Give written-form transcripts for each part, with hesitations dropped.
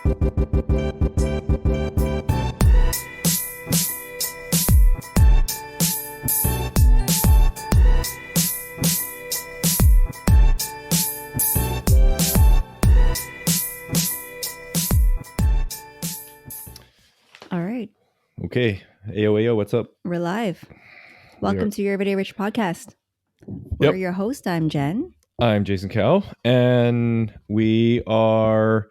All right. Okay. Ayo, what's up? We're live. Welcome to your Everyday Rich podcast. We're your host. I'm Jen. I'm Jason Cow, and we are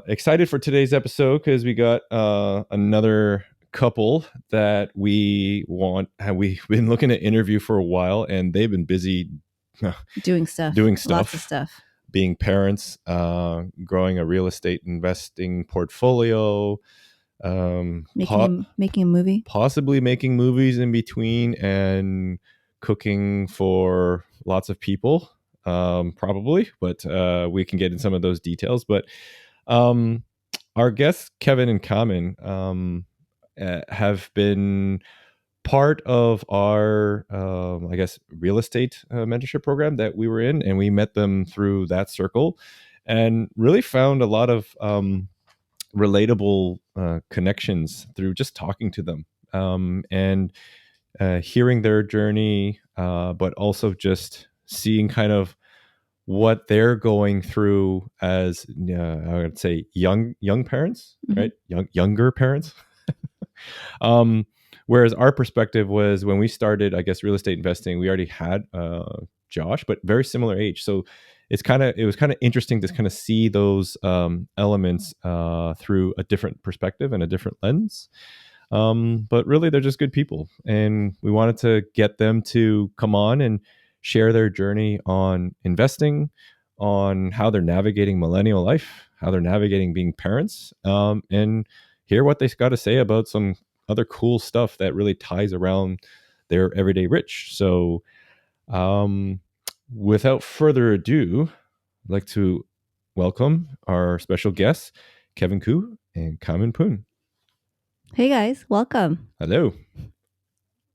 excited for today's episode because we got another couple that we've been looking to interview for a while, and they've been busy doing stuff, lots of stuff, being parents, growing a real estate investing portfolio, making a movie, possibly making movies in between, and cooking for lots of people, probably, but we can get in some of those details. But our guests, Kevin and Carmen, have been part of our, I guess, real estate mentorship program that we were in, and we met them through that circle and really found a lot of relatable connections through just talking to them and hearing their journey, but also just seeing kind of what they're going through as I would say young parents, right? Younger parents. Whereas our perspective was when we started, I guess, real estate investing, we already had Josh, but very similar age. So it was kind of interesting to kind of see those elements through a different perspective and a different lens. But really, they're just good people, and we wanted to get them to come on and share their journey on investing, on how they're navigating millennial life, how they're navigating being parents, and hear what they've got to say about some other cool stuff that really ties around their everyday rich. So without further ado, I'd like to welcome our special guests, Kevin Koo and Carmen Poon. Hey guys, welcome. Hello.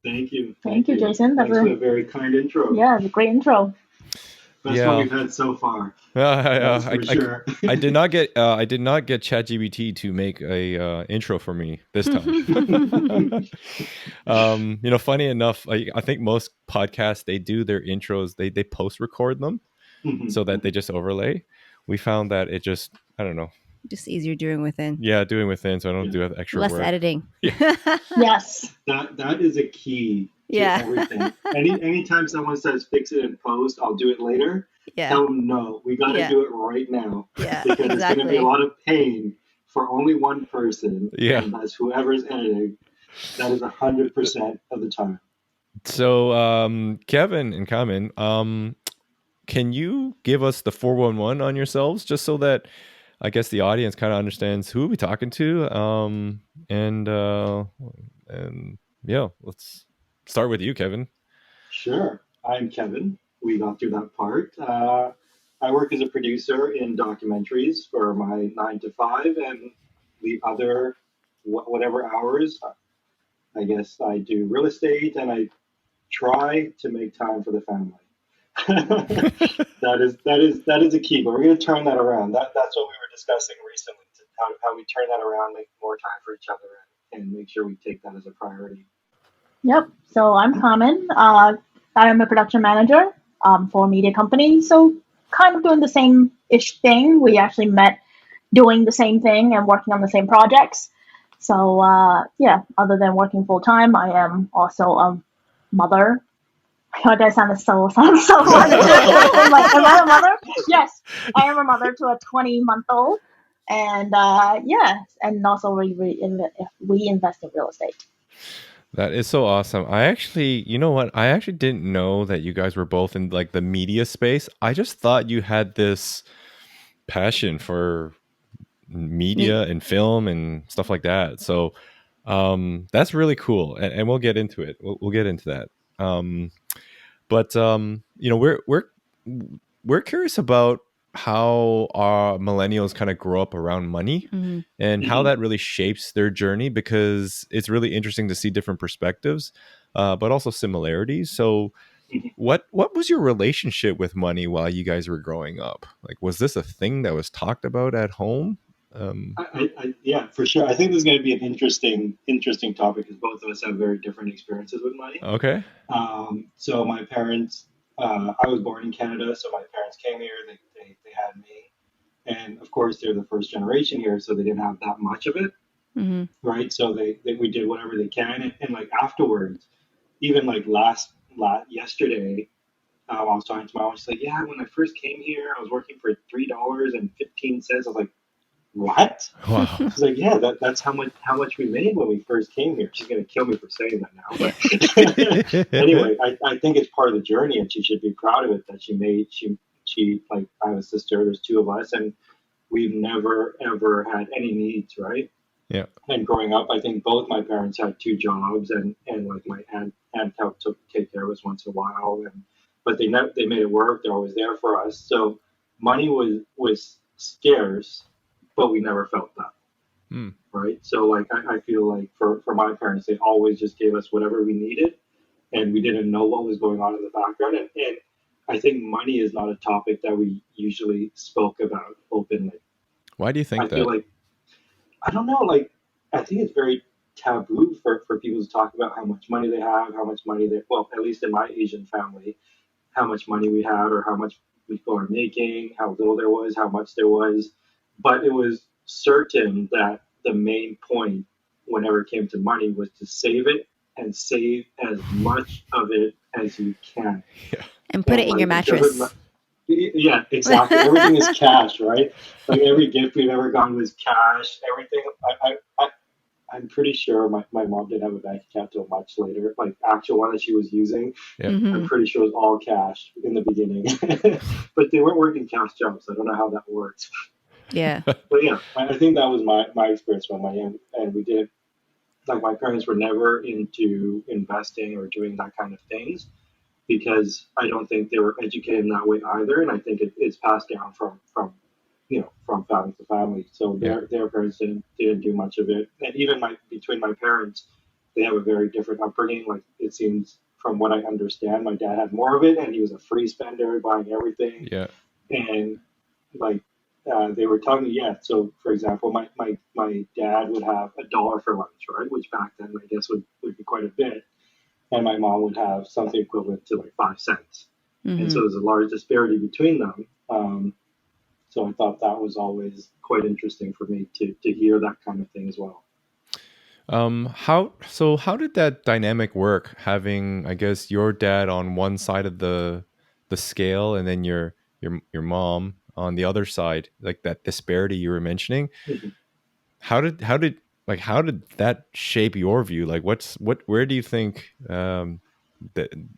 Thank you, Jason. That's a very kind intro. Yeah, it's a great intro. Best one we've had so far. Sure. I did not get ChatGPT to make a intro for me this time. Funny enough, I think most podcasts, they do their intros, they post record them so that they just overlay. We found that it just, I don't know, just easier doing within. Yeah, doing within, so I don't do extra less work. editing. Yeah. Yes. That is a key to everything. Anytime someone says fix it in post, I'll do it later. Yeah. Tell them no, we got to do it right now. Yeah, because it's going to be a lot of pain for only one person. Yeah. And that's whoever's editing. That is 100% of the time. So, Kevin and Carmen, can you give us the 411 on yourselves, just so that I guess the audience kind of understands who are we talking to, and yeah, let's start with you, Kevin. Sure. I'm Kevin. We got through that part. I work as a producer in documentaries for my 9 to 5, and the other whatever hours, I guess I do real estate, and I try to make time for the family. that is a key, but we're going to turn that around. That's what we were discussing recently, how we turn that around, make more time for each other, and make sure we take that as a priority. Yep. So I'm Carmen. I'm a production manager for a media company. So kind of doing the same-ish thing. We actually met doing the same thing and working on the same projects. So other than working full-time, I am also a mother. God, that sounds so I'm like, am I a mother? Yes, I am a mother to a 20-month-old, and and also we invest in real estate. That is so awesome. I actually didn't know that you guys were both in like the media space. I just thought you had this passion for media and film and stuff like that. So that's really cool, and we'll get into it. We'll get into that. But we're curious about how our millennials kind of grow up around money and how that really shapes their journey, because it's really interesting to see different perspectives, but also similarities. So what was your relationship with money while you guys were growing up? Like, was this a thing that was talked about at home? Yeah, for sure. I think this is going to be an interesting topic because both of us have very different experiences with money. Okay. So my parents, I was born in Canada, so my parents came here. They had me, and of course they're the first generation here, so they didn't have that much of it, right? So we did whatever they can, and like afterwards, even like yesterday, I was talking to my mom. She's like, "Yeah, when I first came here, I was working for $3.15." I was like, "What?" Wow. She's like, "Yeah, that's how much we made when we first came here." She's gonna kill me for saying that now, but anyway, I think it's part of the journey, and she should be proud of it that she like I have a sister. There's two of us, and we've never ever had any needs, right? Yeah. And growing up, I think both my parents had two jobs, and like my aunt helped to take care of us once in a while, but they made it work. They're always there for us. So money was scarce, but we never felt that, right? So like I feel like for my parents, they always just gave us whatever we needed, and we didn't know what was going on in the background. And I think money is not a topic that we usually spoke about openly. Why do you think I that? feel like I don't know, like I think it's very taboo for people to talk about how much money they have, how much money well, at least in my Asian family, how much money we had or how much people are making, how little there was, how much there was. But it was certain that the main point whenever it came to money was to save it and save as much of it as you can. Yeah. And put it in your mattress. Yeah, exactly. Everything is cash, right? Like every gift we've ever gotten was cash. Everything. I'm pretty sure my mom didn't have a bank account till much later. Like actual one that she was using, Yeah. I'm pretty sure it was all cash in the beginning. But they weren't working cash jobs. I don't know how that works. Yeah. But yeah, I think that was my experience with money, and we didn't like my parents were never into investing or doing that kind of things because I don't think they were educated in that way either, and I think it's passed down from family to family. So their parents didn't do much of it, and even between my parents, they have a very different upbringing. Like it seems from what I understand, my dad had more of it, and he was a free spender, buying everything. Yeah. And like they were telling me, so for example, my dad would have $1 for lunch, right? Which back then I guess would be quite a bit. And my mom would have something equivalent to like 5 cents. And so there's a large disparity between them. So I thought that was always quite interesting for me to hear that kind of thing as well. How did that dynamic work? Having, I guess, your dad on one side of the scale and then your mom on the other side, like that disparity you were mentioning. Mm-hmm. How did that shape your view? Like where do you think that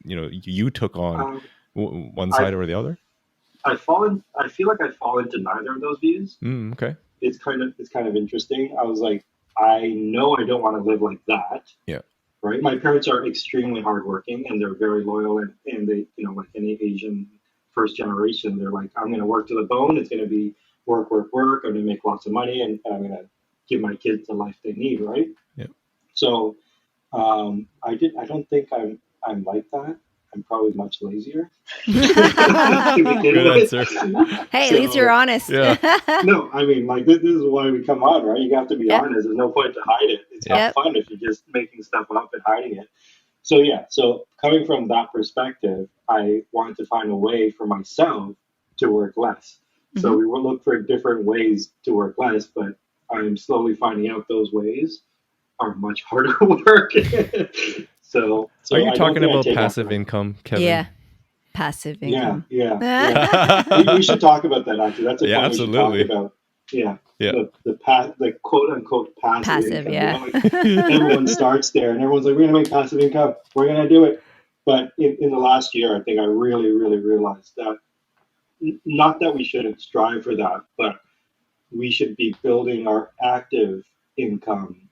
you took on one side or the other? I feel like I fall into neither of those views. Okay. It's kind of interesting. I was like, I know I don't want to live like that. Yeah. Right. My parents are extremely hardworking and they're very loyal, and they, like any Asian first generation, they're like, I'm going to work to the bone. It's going to be work. I'm going to make lots of money, and I'm going to give my kids the life they need. Right. Yeah. So, I don't think I'm like that. I'm probably much lazier. Good answer. Hey, at least you're honest. Yeah. No, I mean, like this is why we come on, right? You have to be honest. There's no point to hide it. It's not fun if you're just making stuff up and hiding it. So coming from that perspective, I wanted to find a way for myself to work less. Mm-hmm. So we will look for different ways to work less, but I'm slowly finding out those ways are much harder work. So are you talking about passive income, Kevin? Yeah. Passive income. Yeah. We should talk about that actually. That's a point absolutely. we should talk about. Yeah. The quote unquote passive income. Yeah. Everyone starts there and everyone's like, we're gonna make passive income. We're gonna do it. But in the last year, I think I really, really realized that not that we shouldn't strive for that, but we should be building our active income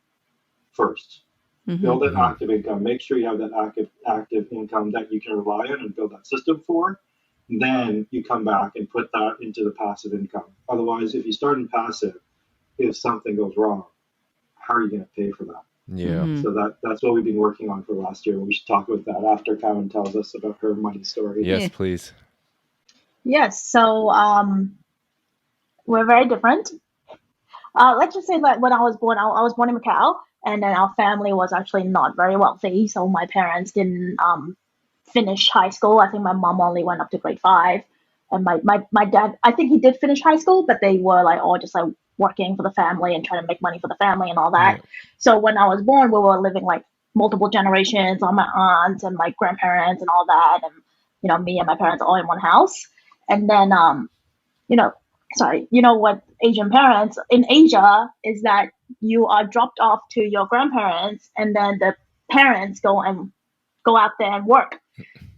first. Mm-hmm. Build that active income. Make sure you have that active income that you can rely on and build that system for. Then you come back and put that into the passive income. Otherwise, if you start in passive, if something goes wrong, how are you going to pay for that? Yeah. Mm-hmm. So that's what we've been working on for last year. We should talk about that after Carmen tells us about her money story. Yes, please. Yes. So we're very different. let's just say that when I was born, I was born in Macau, and then our family was actually not very wealthy, so my parents didn't finish high school. I think my mom only went up to grade 5, and my dad, I think he did finish high school, but they were like all just like working for the family and trying to make money for the family and all that. So when I was born, we were living like multiple generations on my aunts and my grandparents and all that, and me and my parents all in one house. And then what Asian parents in Asia is that you are dropped off to your grandparents, and then the parents go out there and work.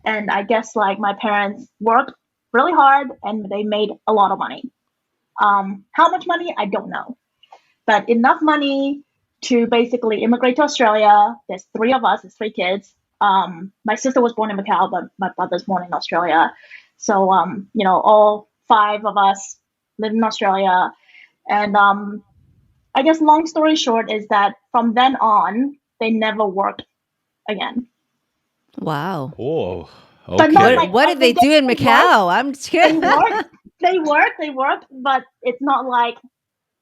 And I guess like my parents worked really hard and they made a lot of money. How much money? I don't know, but enough money to basically immigrate to Australia. There's 3 of us, there's 3 kids. My sister was born in Macau, but my brother's born in Australia. So, all 5 of us live in Australia. And I guess long story short is that from then on, they never worked again. Oh, Wow. okay. But not like, what did they do in Macau? I'm scared. They work, but it's not like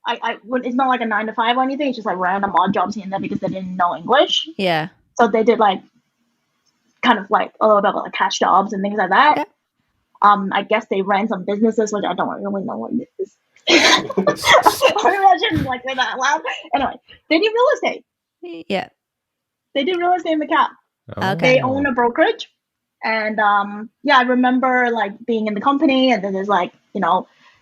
it's not like a 9 to 5 or anything. It's just like random odd jobs here and there because they didn't know English. Yeah. So they did like kind of like a little bit of like cash jobs and things like that. Yeah. I guess they ran some businesses, which I don't really know what it is. I shouldn't like say that out loud. Anyway, they did real estate. Yeah. They did real estate in Macau. Okay. They own a brokerage. And I remember like being in the company, and then there's like,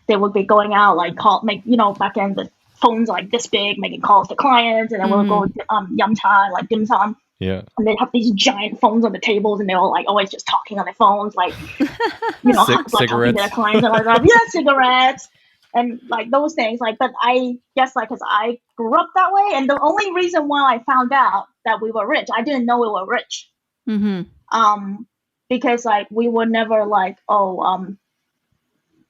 they would be going out like back then the phones like this big, making calls to clients, and then we would go yum cha, like dim sum. Yeah. And they'd have these giant phones on the tables, and they were like always just talking on their phones, like like talking to their clients and like that. Yeah, cigarettes and like those things. Like, but I guess like because I grew up that way, and the only reason why I found out that we were rich, I didn't know we were rich. Because like we were never like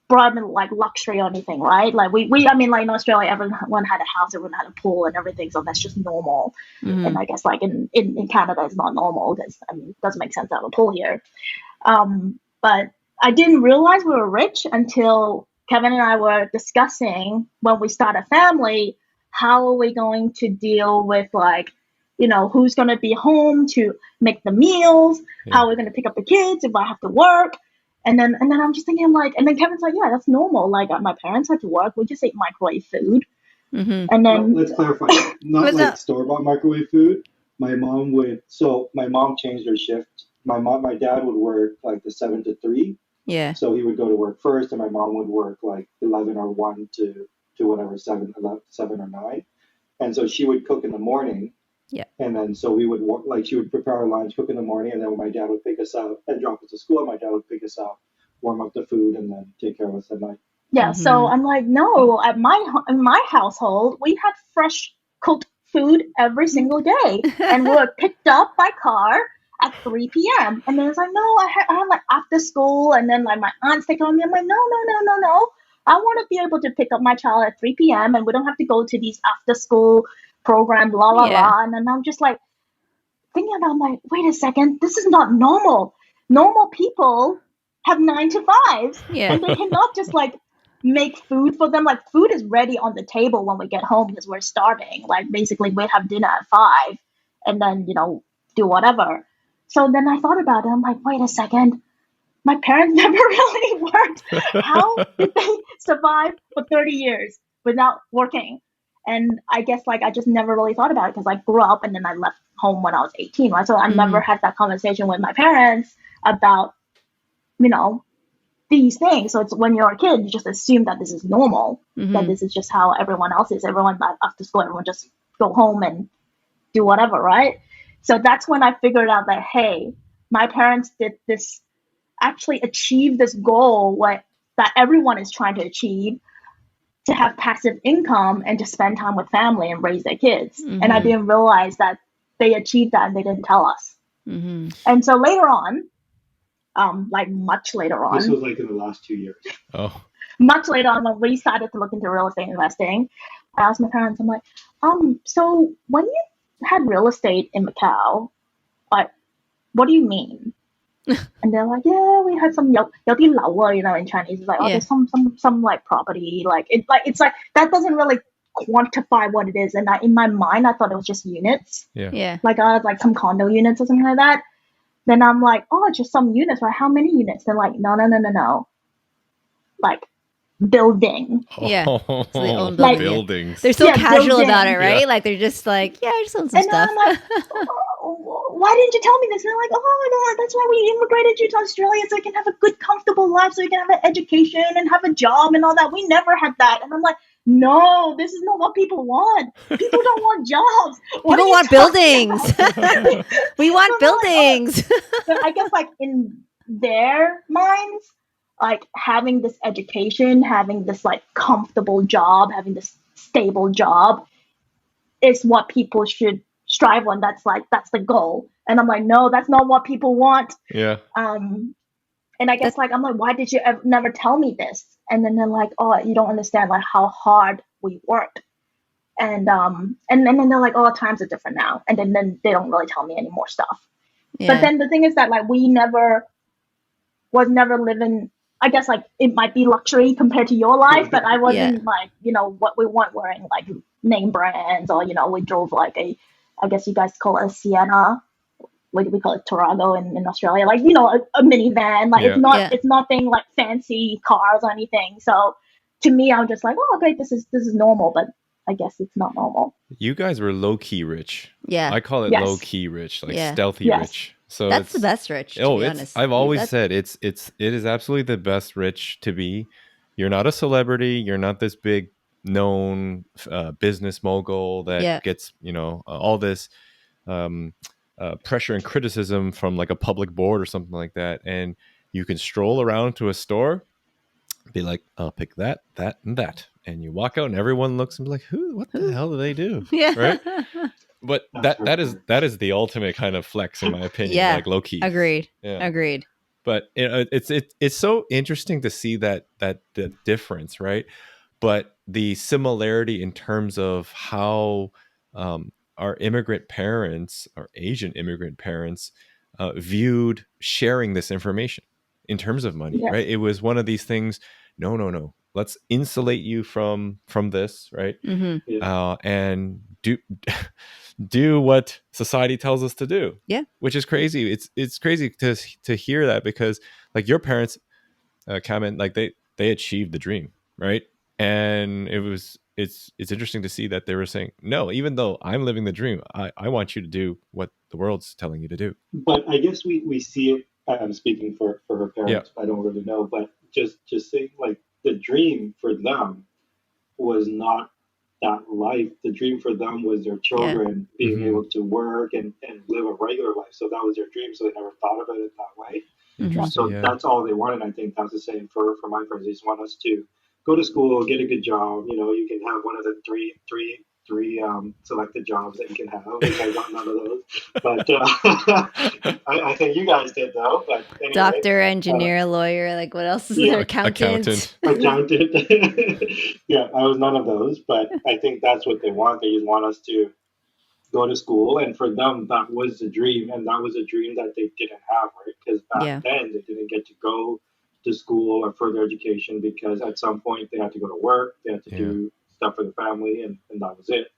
brought in like luxury or anything, right? Like we I mean like in Australia everyone had a house, everyone had a pool and everything, so that's just normal. And I guess like in Canada it's not normal because it doesn't make sense to have a pool here. But I didn't realize we were rich until Kevin and I were discussing when we start a family, how are we going to deal with like who's going to be home to make the meals, how are we going to pick up the kids if I have to work. And then I'm just thinking like, and then Kevin's like, yeah, that's normal. Like my parents had to work. We just ate microwave food. And then let's clarify, not like store-bought microwave food. My mom changed her shift. My dad would work like the 7 to 3. Yeah. So he would go to work first, and my mom would work like 11 or 1 to whatever, 7 or 9. And so she would cook in the morning. Yeah. And then so we would she would prepare our lunch, cook in the morning, and then when my dad would pick us up and drop us to school, my dad would pick us up, warm up the food, and then take care of us at night. Yeah. So I'm like, no, in my household, we had fresh cooked food every single day, and we were picked up by car at 3 p.m. And then it's like, no, I had like after school, and then like my aunts take on me. I'm like, no. I want to be able to pick up my child at 3 p.m. and we don't have to go to these after school program, blah, blah, blah. And then I'm just like thinking about, I'm like, wait a second, this is not normal. Normal people have 9 to 5s. And they cannot just like make food for them. Like food is ready on the table when we get home because we're starving. Like basically we have dinner at 5 and then, do whatever. So then I thought about it. I'm like, wait a second. My parents never really worked. How did they survive for 30 years without working? And I guess like I just never really thought about it because I grew up and then I left home when I was 18, right? So I never had that conversation with my parents about, these things. So it's when you're a kid, you just assume that this is normal, that this is just how everyone else is. Everyone after school, everyone just go home and do whatever, right? So that's when I figured out that, hey, my parents did this, actually achieve this goal that everyone is trying to achieve, to have passive income and to spend time with family and raise their kids. And I didn't realize that they achieved that and they didn't tell us. And so later on, like much later on. This was like in the last 2 years. Oh. Much later on, when we started to look into real estate investing, I asked my parents, I'm like, so when you had real estate in Macau, what do you mean? And they're like, yeah, we had some 有啲樓, in Chinese. It's like, there's some like property, it's like that doesn't really quantify what it is. And in my mind, I thought it was just units. Yeah. Like like some condo units or something like that. Then I'm like, oh, just some units, right? How many units? They're like, no. Like building. Yeah. Oh, So they own Like- buildings. They're so Yeah, casual building. about it, right? Yeah. Like they're just like, yeah, I just own some And stuff. I'm like, why didn't you tell me this? And they're like, oh, no, that's why we immigrated you to Australia so you can have a good, comfortable life, so you can have an education and have a job and all that. We never had that. And I'm like, no, this is not what people want. People don't want jobs. What People are you want talking buildings. about? We want So I'm like, oh. buildings. But I guess like in their minds, like having this education, having this like comfortable job, having this stable job is what people should strive on. That's the goal. And I'm like, no, that's not what people want. Yeah. And I guess like I'm like, why did you never tell me this? And then they're like, oh, you don't understand like how hard we worked. And then they're like, oh, times are different now. And then they don't really tell me any more stuff. Yeah. But then the thing is that like we never living. I guess like it might be luxury compared to your life, but I wasn't like, what we weren't wearing like name brands, or we drove like I guess you guys call it a Sienna. We call it Tarago in Australia, like a minivan. Like it's nothing like fancy cars or anything. So to me, I'm just like, oh, okay, this is normal, but I guess it's not normal. You guys were low key rich. Yeah. I call it Yes. low key rich, like Yeah. stealthy Yes. rich. So That's the best rich, to be honest. I've always said it is absolutely the best rich to be. You're not a celebrity. You're not this big known business mogul that gets all this pressure and criticism from like a public board or something like that. And you can stroll around to a store, be like, I'll pick that, and that. And you walk out and everyone looks and be like, what the hell do they do? Yeah. Right? But that is the ultimate kind of flex, in my opinion. Yeah. Like low key. Agreed. Yeah. Agreed. But it's so interesting to see that the difference, right? But the similarity in terms of how our immigrant parents, our Asian immigrant parents, viewed sharing this information in terms of money, right? It was one of these things. No. Let's insulate you from this, right? Mm-hmm. And do what society tells us to do. Yeah, which is crazy. It's crazy to hear that, because like your parents, Carmen, like they achieved the dream, right? And it's interesting to see that they were saying, no, even though I'm living the dream, I want you to do what the world's telling you to do. But I guess we see it. I'm speaking for her parents. I don't really know, but just saying like the dream for them was not that life. The dream for them was their children being able to work and live a regular life. So that was their dream. So they never thought about it that way. So that's all they wanted. I think that's the same for my friends. They just want us to go to school, get a good job. You can have one of the three selected jobs that you can have. Which I got none of those, but I think you guys did though. But anyway, doctor, engineer, lawyer. Like what else is there? Accountant. Yeah, I was none of those, but I think that's what they want. They just want us to go to school, and for them that was the dream, and that was a dream that they didn't have, right? Because back then they didn't get to go to school or further education, because at some point they had to go to work, they had to do stuff for the family, and that was it.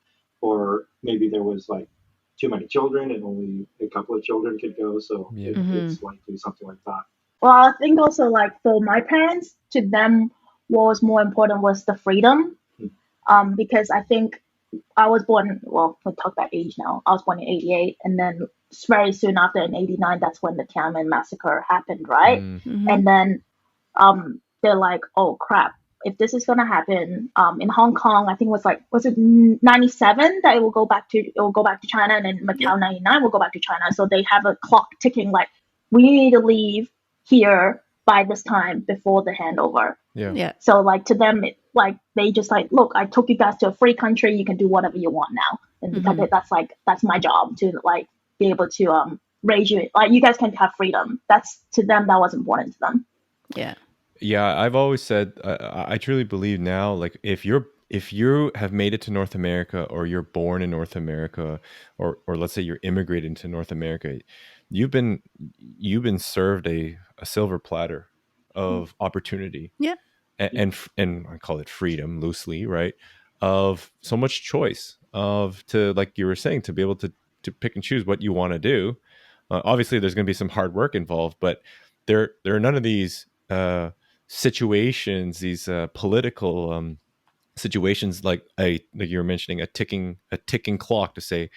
Or maybe there was like too many children and only a couple of children could go, so it's likely something like that. Well, I think also like for my parents, to them what was more important was the freedom, because I think I was born, well, we talk about age now. I was born in 88, and then very soon after in 89, that's when the Tiananmen massacre happened, right? Mm-hmm. And then they're like, oh crap, if this is going to happen in Hong Kong, I think was it 97 that it will go back to China, and then Macau 99 will go back to China. So they have a clock ticking, like we need to leave here by this time before the handover. Yeah. So like to them, they just like, look, I took you guys to a free country. You can do whatever you want now, and because that's my job to like be able to raise you. Like you guys can have freedom. That's to them, that was important to them. Yeah, I've always said I truly believe now, like if you have made it to North America, or you're born in North America, or let's say you're immigrated into North America, you've been served a silver platter of opportunity. Yeah. And I call it freedom loosely, right? of so much choice to, like you were saying, to be able to pick and choose what you want to do. Obviously there's going to be some hard work involved, but there are none of these situations, these political situations like you were mentioning, a ticking clock to say,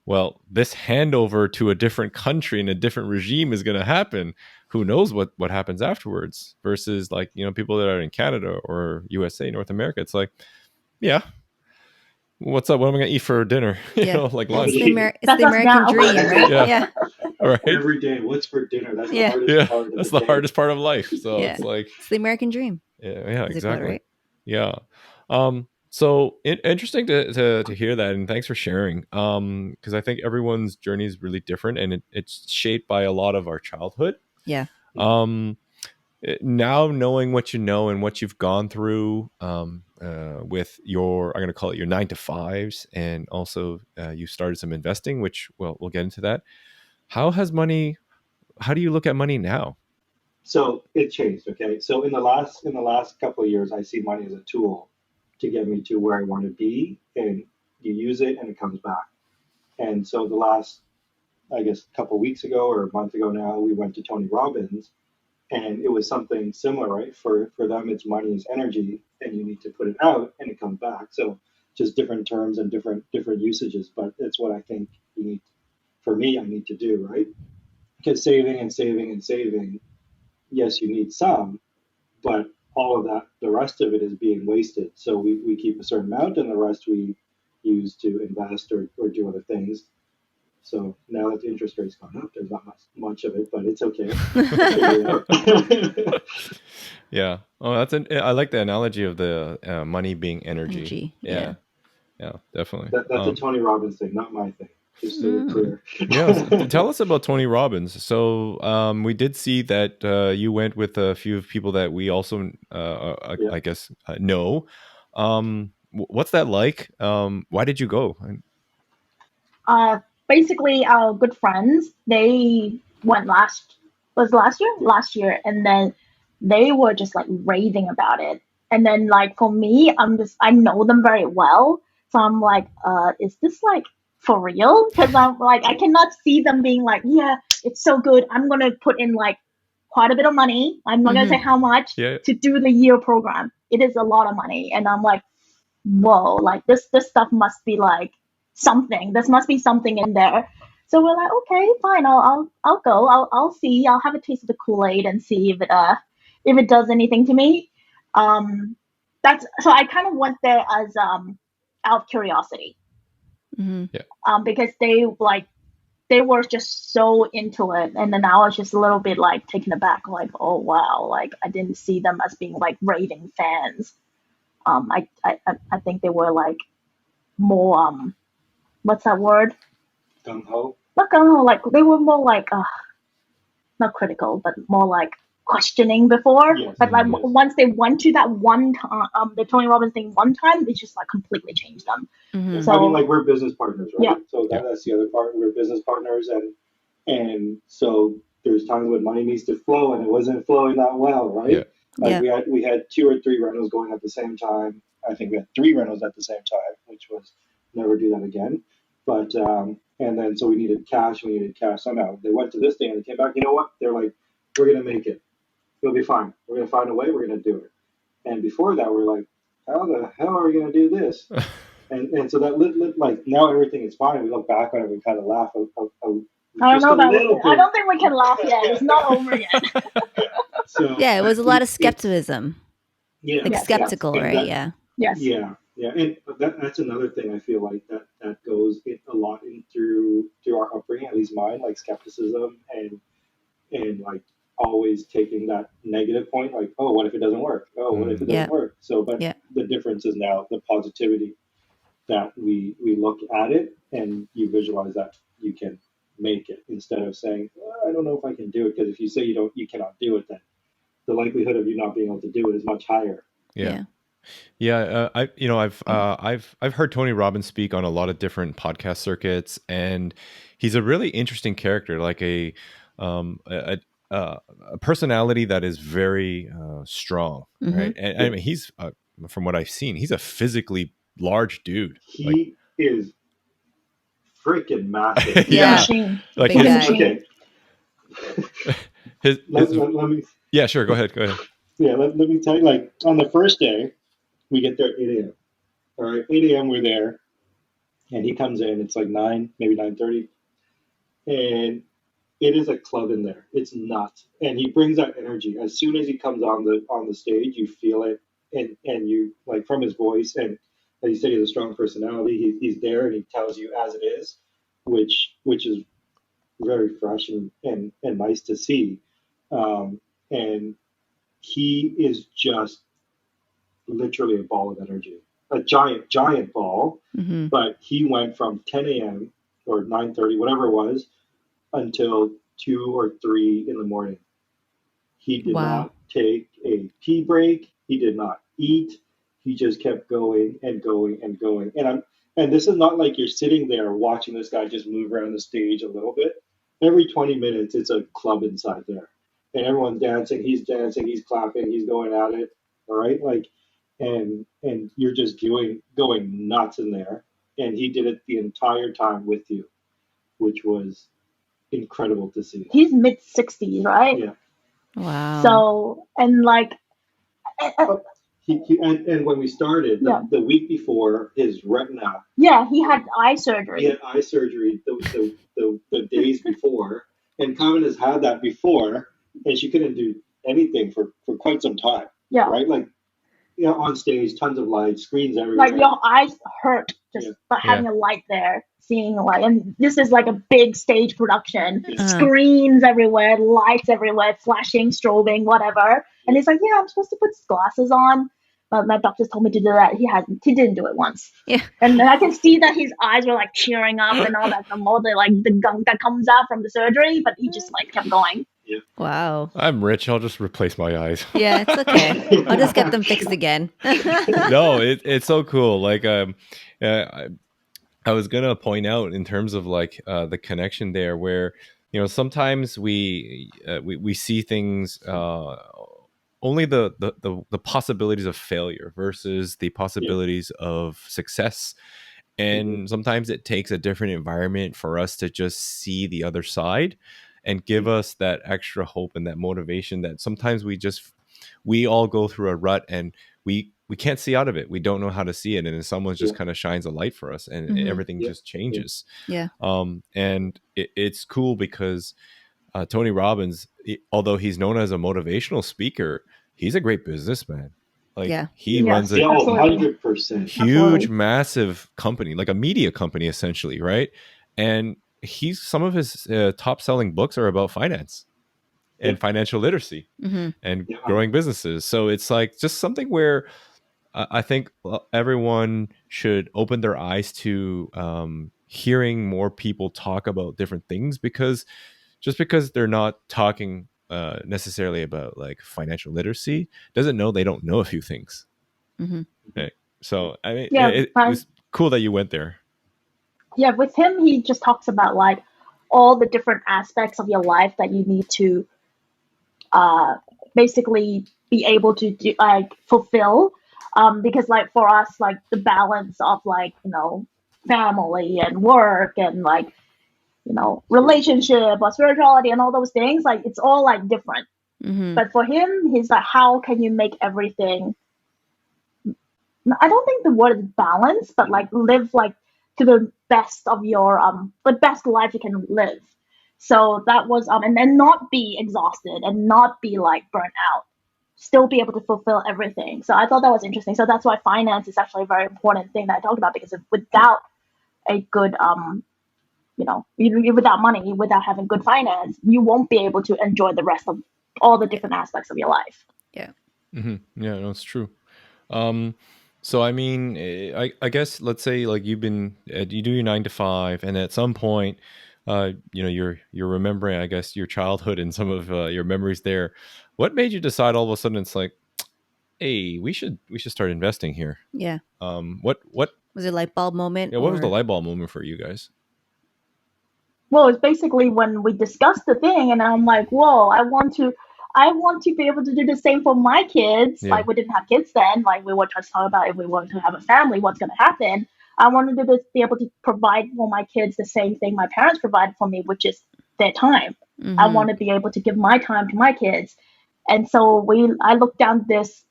well, this handover to a different country and a different regime is going to happen. Who knows what happens afterwards? Versus, like, people that are in Canada or USA, North America, it's like, yeah, what's up? What am I going to eat for dinner? Like lunch. It's the American dream, right? Yeah. Right. Every day, what's for dinner? That's the hardest part of that's the hardest part of life. So it's like, it's the American dream. Yeah, exactly. Right? Yeah. So interesting to hear that, and thanks for sharing. Because I think everyone's journey is really different, and it's shaped by a lot of our childhood. Yeah. Now knowing what you know and what you've gone through, with your, I'm going to call it your 9-to-5s, and also you started some investing, which, well, we'll get into that. How do you look at money now? So it changed. Okay. So in the last couple of years, I see money as a tool to get me to where I want to be, and you use it and it comes back. And so the last, I guess, couple of weeks ago or a month ago now, we went to Tony Robbins, and it was something similar, right? For them, it's money is energy, and you need to put it out and it comes back. So just different terms and different usages, but it's what I think you need. For me, I need to do, right? Because saving and saving and saving, yes, you need some, but all of that, the rest of it is being wasted. So we keep a certain amount, and the rest we use to invest or do other things. So now that the interest rate's gone up, there's not much of it, but it's okay. Yeah. Oh, I like the analogy of the money being energy. Yeah, definitely. That's a Tony Robbins thing, not my thing. Just so we're clear. Yeah. Tell us about Tony Robbins. So we did see that you went with a few people that we also, I guess, know. What's that like? Why did you go? Basically, our good friends, they went last year, and then they were just like raving about it. And then, like, for me, I know them very well, so I'm like, is this like for real? Because I'm like, I cannot see them being like, yeah, it's so good, I'm gonna put in like quite a bit of money, I'm not gonna say how much, to do the YER program. It is a lot of money, and I'm like, whoa, like this stuff must be like something. There must be something in there. So we're like, okay, fine, I'll go. I'll see. I'll have a taste of the Kool-Aid and see if it does anything to me. So I kind of went there as out of curiosity. Because they were just so into it, and then I was just a little bit like taken aback, like, oh wow, like I didn't see them as being like raving fans. I think they were like more what's that word? Gung-ho? Not gung-ho, like they were more like not critical, but more like questioning before. Yes, but like once they went to that one the Tony Robbins thing one time, it just like completely changed them. So I mean, like, we're business partners, right? So that's the other part. We're business partners, and so there's times when money needs to flow, and it wasn't flowing that well, right? We had 2 or 3 rentals going at the same time. I think we had 3 rentals at the same time, which was never do that again. But and then so we needed cash somehow. They went to this thing and they came back. You know what? They're like, we're gonna make it. It'll be fine. We're gonna find a way. We're gonna do it. And before that, we're like, how the hell are we gonna do this? and so that like now everything is fine. We look back on it, we kind of laugh. I don't think we can laugh yet. It's not over yet. It was a lot of skepticism. Skeptical, right? Yeah, and that's another thing I feel like that goes a lot through our upbringing, at least mine, like skepticism and like always taking that negative point, like, oh, what if it doesn't work? Oh, what if it doesn't work? So, but the difference is now the positivity that we look at it and you visualize that you can make it, instead of saying, I don't know if I can do it, because if you say you cannot do it, then the likelihood of you not being able to do it is much higher. I've heard Tony Robbins speak on a lot of different podcast circuits, and he's a really interesting character, like a personality that is very strong, right? And I mean, he's from what I've seen, he's a physically large dude. He is freaking massive. Yeah. Machine. Like Big his, guy. Okay. his Let me. yeah, sure. Go ahead. Yeah, let me tell you. Like on the first day, we get there at 8 a.m. All right, 8 a.m. we're there, and he comes in. It's like 9, maybe 9:30, and it is a club in there. It's nuts, and he brings that energy. As soon as he comes on the stage, you feel it, and you like from his voice, and as you said, he has a strong personality. He's there, and he tells you as it is, which is very fresh and nice to see. And he is just literally a ball of energy, a giant ball. Mm-hmm. But he went from 10 a.m. or 9:30, whatever it was, until 2 or 3 in the morning. He did Wow. not take a tea break. He did not eat. He just kept going and going and going. And this is not like you're sitting there watching this guy just move around the stage a little bit. Every 20 minutes, it's a club inside there, and everyone's dancing. He's clapping, he's going at it. All right, like, and you're just going nuts in there. And he did it the entire time with you, which was incredible to see. He's mid-60s, right? Yeah. Wow. So, and like, And when we started, the week before, his retina. Yeah, he had eye surgery. He had eye surgery the days before, and Carmen has had that before, and she couldn't do anything for quite some time. Yeah. Right, like, on stage, tons of lights, screens everywhere. Like your eyes hurt just by having a light there, seeing a light. And this is like a big stage production, screens everywhere, lights everywhere, flashing, strobing, whatever. And he's like, yeah, I'm supposed to put glasses on. But my doctors told me to do that. He didn't do it once. Yeah. And then I can see that his eyes were like tearing up and all that, from all the gunk that comes out from the surgery. But he just like kept going. Yeah. Wow. I'm rich. I'll just replace my eyes. Yeah, it's okay. I'll just get them fixed again. No, it's so cool. Like, I was gonna point out in terms of like the connection there, where sometimes we see things. Only the possibilities of failure versus the possibilities of success. And sometimes it takes a different environment for us to just see the other side and give us that extra hope and that motivation that sometimes we all go through a rut and we can't see out of it. We don't know how to see it. And then someone just kind of shines a light for us and everything just changes. Yeah. And it's cool because Tony Robbins, although he's known as a motivational speaker, he's a great businessman. Like he runs a 100% huge, massive company, like a media company, essentially, right? And some of his top selling books are about finance and financial literacy and growing businesses. So it's like just something where I think everyone should open their eyes to hearing more people talk about different things, because just because they're not talking necessarily about like financial literacy doesn't know they don't know a few things. Right? So I mean, it was cool that you went there. Yeah, with him, he just talks about like all the different aspects of your life that you need to basically be able to do, like fulfill. Because like for us, like the balance of like, family and work and like, relationship or spirituality and all those things, like it's all like different. But for him, he's like, how can you make everything, I don't think the word is balance, but like live like to the best of your the best life you can live. So that was and then not be exhausted and not be like burnt out, still be able to fulfill everything. So I thought that was interesting. So that's why finance is actually a very important thing that I talked about, because without a good without money, without having good finance, you won't be able to enjoy the rest of all the different aspects of your life. Yeah. Yeah, no, it's true. So I mean, I guess let's say like you do your 9 to 5, and at some point, you're remembering, I guess, your childhood and some of your memories there. What made you decide all of a sudden it's like, hey, we should start investing here? Yeah. What was it a light bulb moment? Yeah, what was the light bulb moment for you guys? Well, it's basically when we discussed the thing, and I'm like, whoa, I want to be able to do the same for my kids. Yeah. Like we didn't have kids then. Like we were just talking about if we want to have a family, what's going to happen. I wanted to be able to provide for my kids the same thing my parents provided for me, which is their time. I want to be able to give my time to my kids. And so I looked down this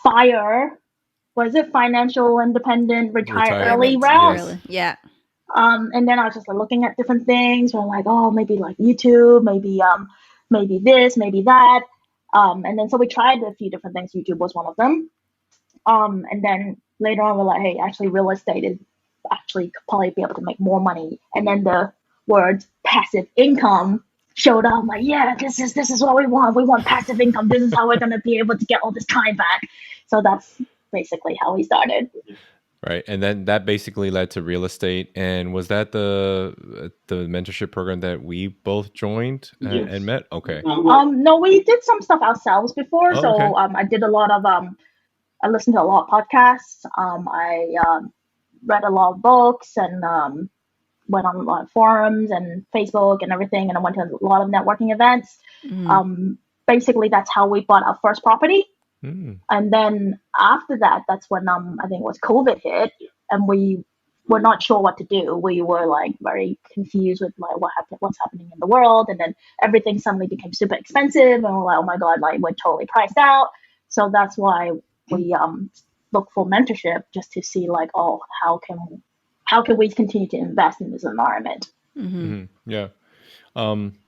FIRE, was it financial independent, retire early Retirement route? Yes. early. Yeah. And then I was just like, looking at different things. We're like, oh, maybe like YouTube, maybe this, maybe that. And then so we tried a few different things. YouTube was one of them. And then later on, we're like, hey, actually, real estate is actually could probably be able to make more money. And then the word passive income showed up. I'm like, yeah, this is what we want. We want passive income. This is how we're gonna be able to get all this time back. So that's basically how we started. Right, and then that basically led to real estate. And was that the mentorship program that we both joined Yes. and met? Okay. No, we did some stuff ourselves before. Oh, so okay. I did a lot of I listened to a lot of podcasts. I read a lot of books and went on a lot of forums and Facebook and everything. And I went to a lot of networking events. Basically, that's how we bought our first property. And then after that, that's when I think it was COVID hit, and we were not sure what to do. We were like very confused with like what's happening in the world, and then everything suddenly became super expensive, and we're like, oh my god, like we're totally priced out. So that's why we look for mentorship, just to see like, oh, how can we continue to invest in this environment? Yeah.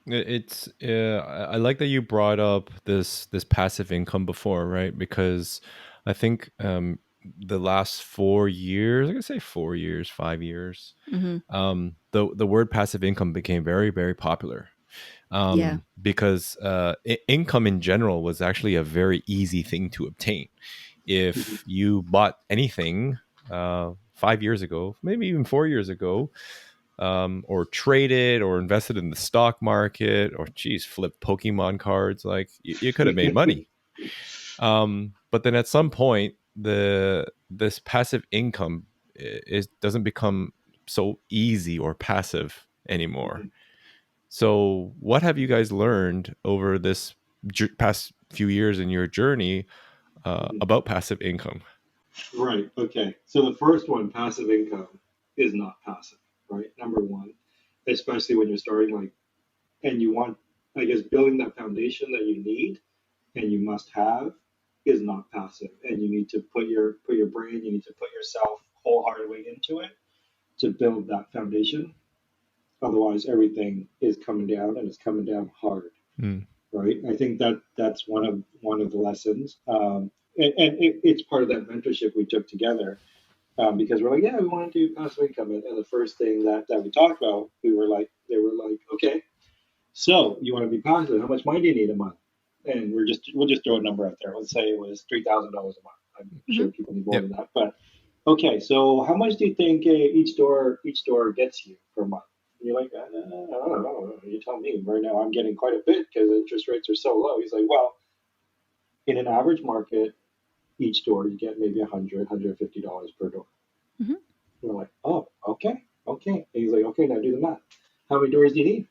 It's I like that you brought up this passive income before, right? Because I think the last 4 years, I could say 4 years, 5 years, the word passive income became very, very popular. Because income in general was actually a very easy thing to obtain. If you bought anything 5 years ago, maybe even 4 years ago, or traded or invested in the stock market, or flipped Pokemon cards, like you could have made money. But then at some point, this passive income doesn't become so easy or passive anymore. So what have you guys learned over this past few years in your journey about passive income? Right. Okay. So the first one, passive income, is not passive, right? Number one, especially when you're starting, like, and you want, I guess, building that foundation that you need and you must have is not passive. And you need to put your brain, you need to put yourself wholeheartedly into it to build that foundation. Otherwise, everything is coming down, and it's coming down hard. Right. I think that's one of the lessons. It's part of that mentorship we took together, because we're like, yeah, we want to do passive income. And the first thing that we talked about, they were like, okay, so you want to be passive? How much money do you need a month? And we'll just throw a number out there. Let's say it was $3,000 a month. I'm sure people need more than that, but okay. So how much do you think each store gets you per month? And you're like, I don't know. You tell me. Right now, I'm getting quite a bit because interest rates are so low. He's like, well, in an average market, each store you get maybe $150 per door. We're like, oh, okay. And he's like, okay, now do the math. How many doors do you need?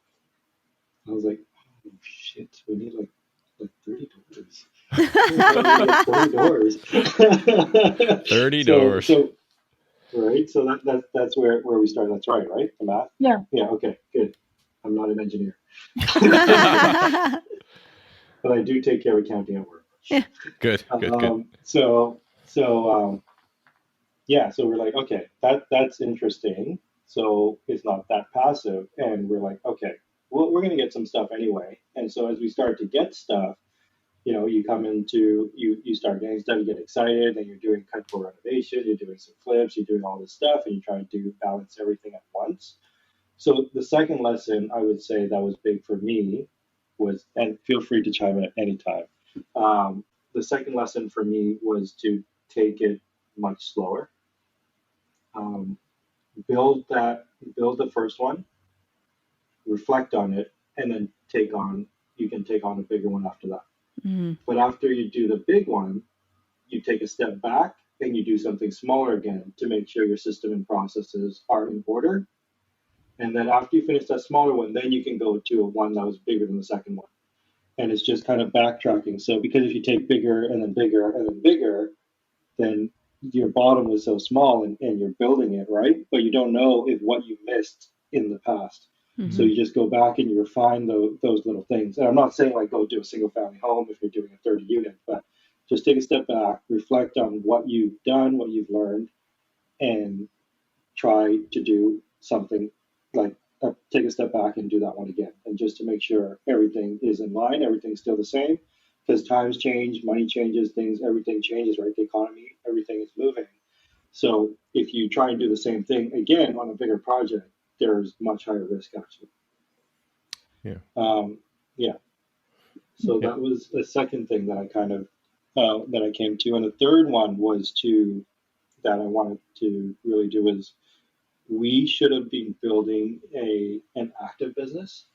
I was like, oh shit, we need like 30 doors. Like 40 doors. 30 doors. So right. So that's where we started. That's right, the math? Yeah. Yeah, okay, good. I'm not an engineer. But I do take care of accounting at work. Good. So we're like, okay, that's interesting. So it's not that passive. And we're like, okay, well, we're going to get some stuff anyway. And so as we start to get stuff, you come into, you start getting stuff, you get excited, and you're doing control renovation, you're doing some flips, you're doing all this stuff, and you're trying to balance everything at once. So the second lesson I would say that was big for me was, and feel free to chime in at any time. The second lesson for me was to take it much slower. Build the first one, reflect on it, and then you can take on a bigger one after that. But after you do the big one, you take a step back and you do something smaller again to make sure your system and processes are in order. And then after you finish that smaller one, then you can go to a one that was bigger than the second one. And it's just kind of backtracking. So because if you take bigger and then bigger and then bigger, then your bottom was so small and you're building it, right? But you don't know if what you missed in the past. So you just go back and you refine those little things. And I'm not saying like go do a single family home if you're doing a 30 unit, but just take a step back, reflect on what you've done, what you've learned, and try to do something like take a step back and do that one again. And just to make sure everything is in line, everything's still the same, because times change, money changes, everything changes, right? The economy, everything is moving. So if you try and do the same thing again on a bigger project, there's much higher risk actually. Yeah. So that was the second thing that I kind of that I came to, and the third one was that I wanted to really do is we should have been building an active business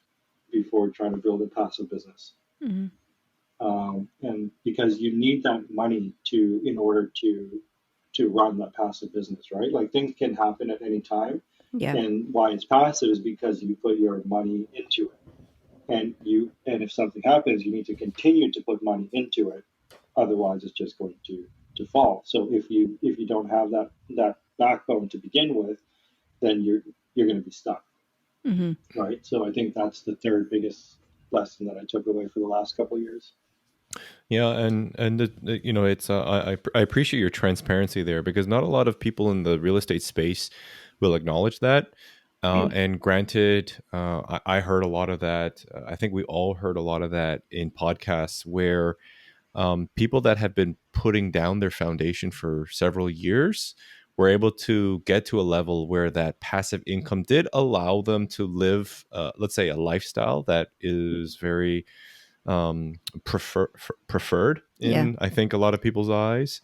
before trying to build a passive business. And because you need that money in order to run that passive business, right? Like things can happen at any time. Yeah. And why it's passive is because you put your money into it. And if something happens, you need to continue to put money into it. Otherwise it's just going to fall. So if you don't have that backbone to begin with, then you're going to be stuck. Right. So I think that's the third biggest lesson that I took away for the last couple of years. Yeah, and it's I appreciate your transparency there, because not a lot of people in the real estate space will acknowledge that. And granted, I heard a lot of that. I think we all heard a lot of that in podcasts where people that have been putting down their foundation for several years were able to get to a level where that passive income did allow them to live, let's say, a lifestyle that is very preferred in, I think, a lot of people's eyes.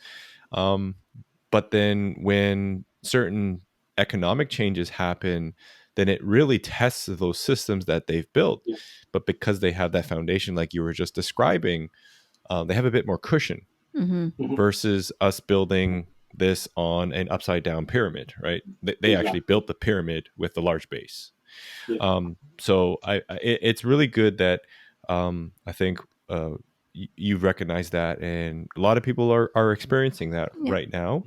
But then when certain economic changes happen, then it really tests those systems that they've built. But because they have that foundation, like you were just describing, they have a bit more cushion versus us building this on an upside down pyramid, right? They actually built the pyramid with the large base. So it's really good that I think you recognize that, and a lot of people are experiencing that right now.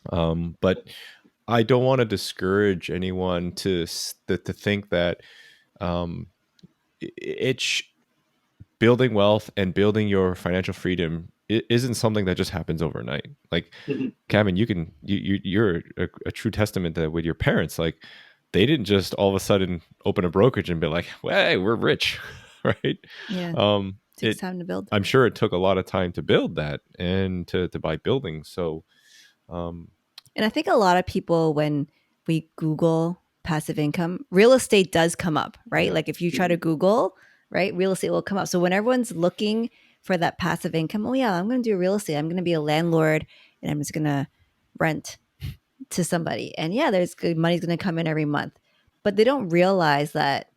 But I don't want to discourage anyone to think that it's building wealth and building your financial freedom isn't something that just happens overnight. Like Kevin, you're a true testament that with your parents, like they didn't just all of a sudden open a brokerage and be like, well, hey, we're rich, right? Yeah. Takes time to build. I'm sure it took a lot of time to build that and to buy buildings. So, and I think a lot of people, when we Google passive income, real estate does come up, right? Yeah. Like if you try to Google, right, real estate will come up. So when everyone's looking for that passive income, oh yeah, I'm going to do real estate. I'm going to be a landlord and I'm just going to rent to somebody. And yeah, there's good money's going to come in every month. But they don't realize that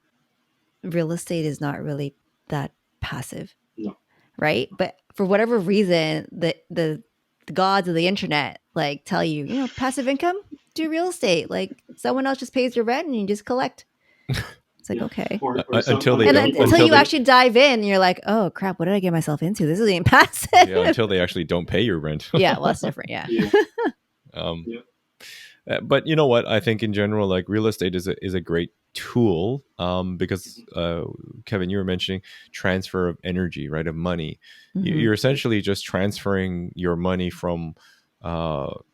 real estate is not really that passive. No. Right? But for whatever reason, the gods of the internet like tell you, passive income, do real estate. Like someone else just pays your rent and you just collect. It's like, okay. Until you actually dive in and you're like, oh crap, what did I get myself into? This isn't passive. Yeah, until they actually don't pay your rent. Yeah, well, that's different. Yeah. But you know what? I think in general, like real estate is a great tool because Kevin, you were mentioning transfer of energy, right? Of money. You're essentially just transferring your money from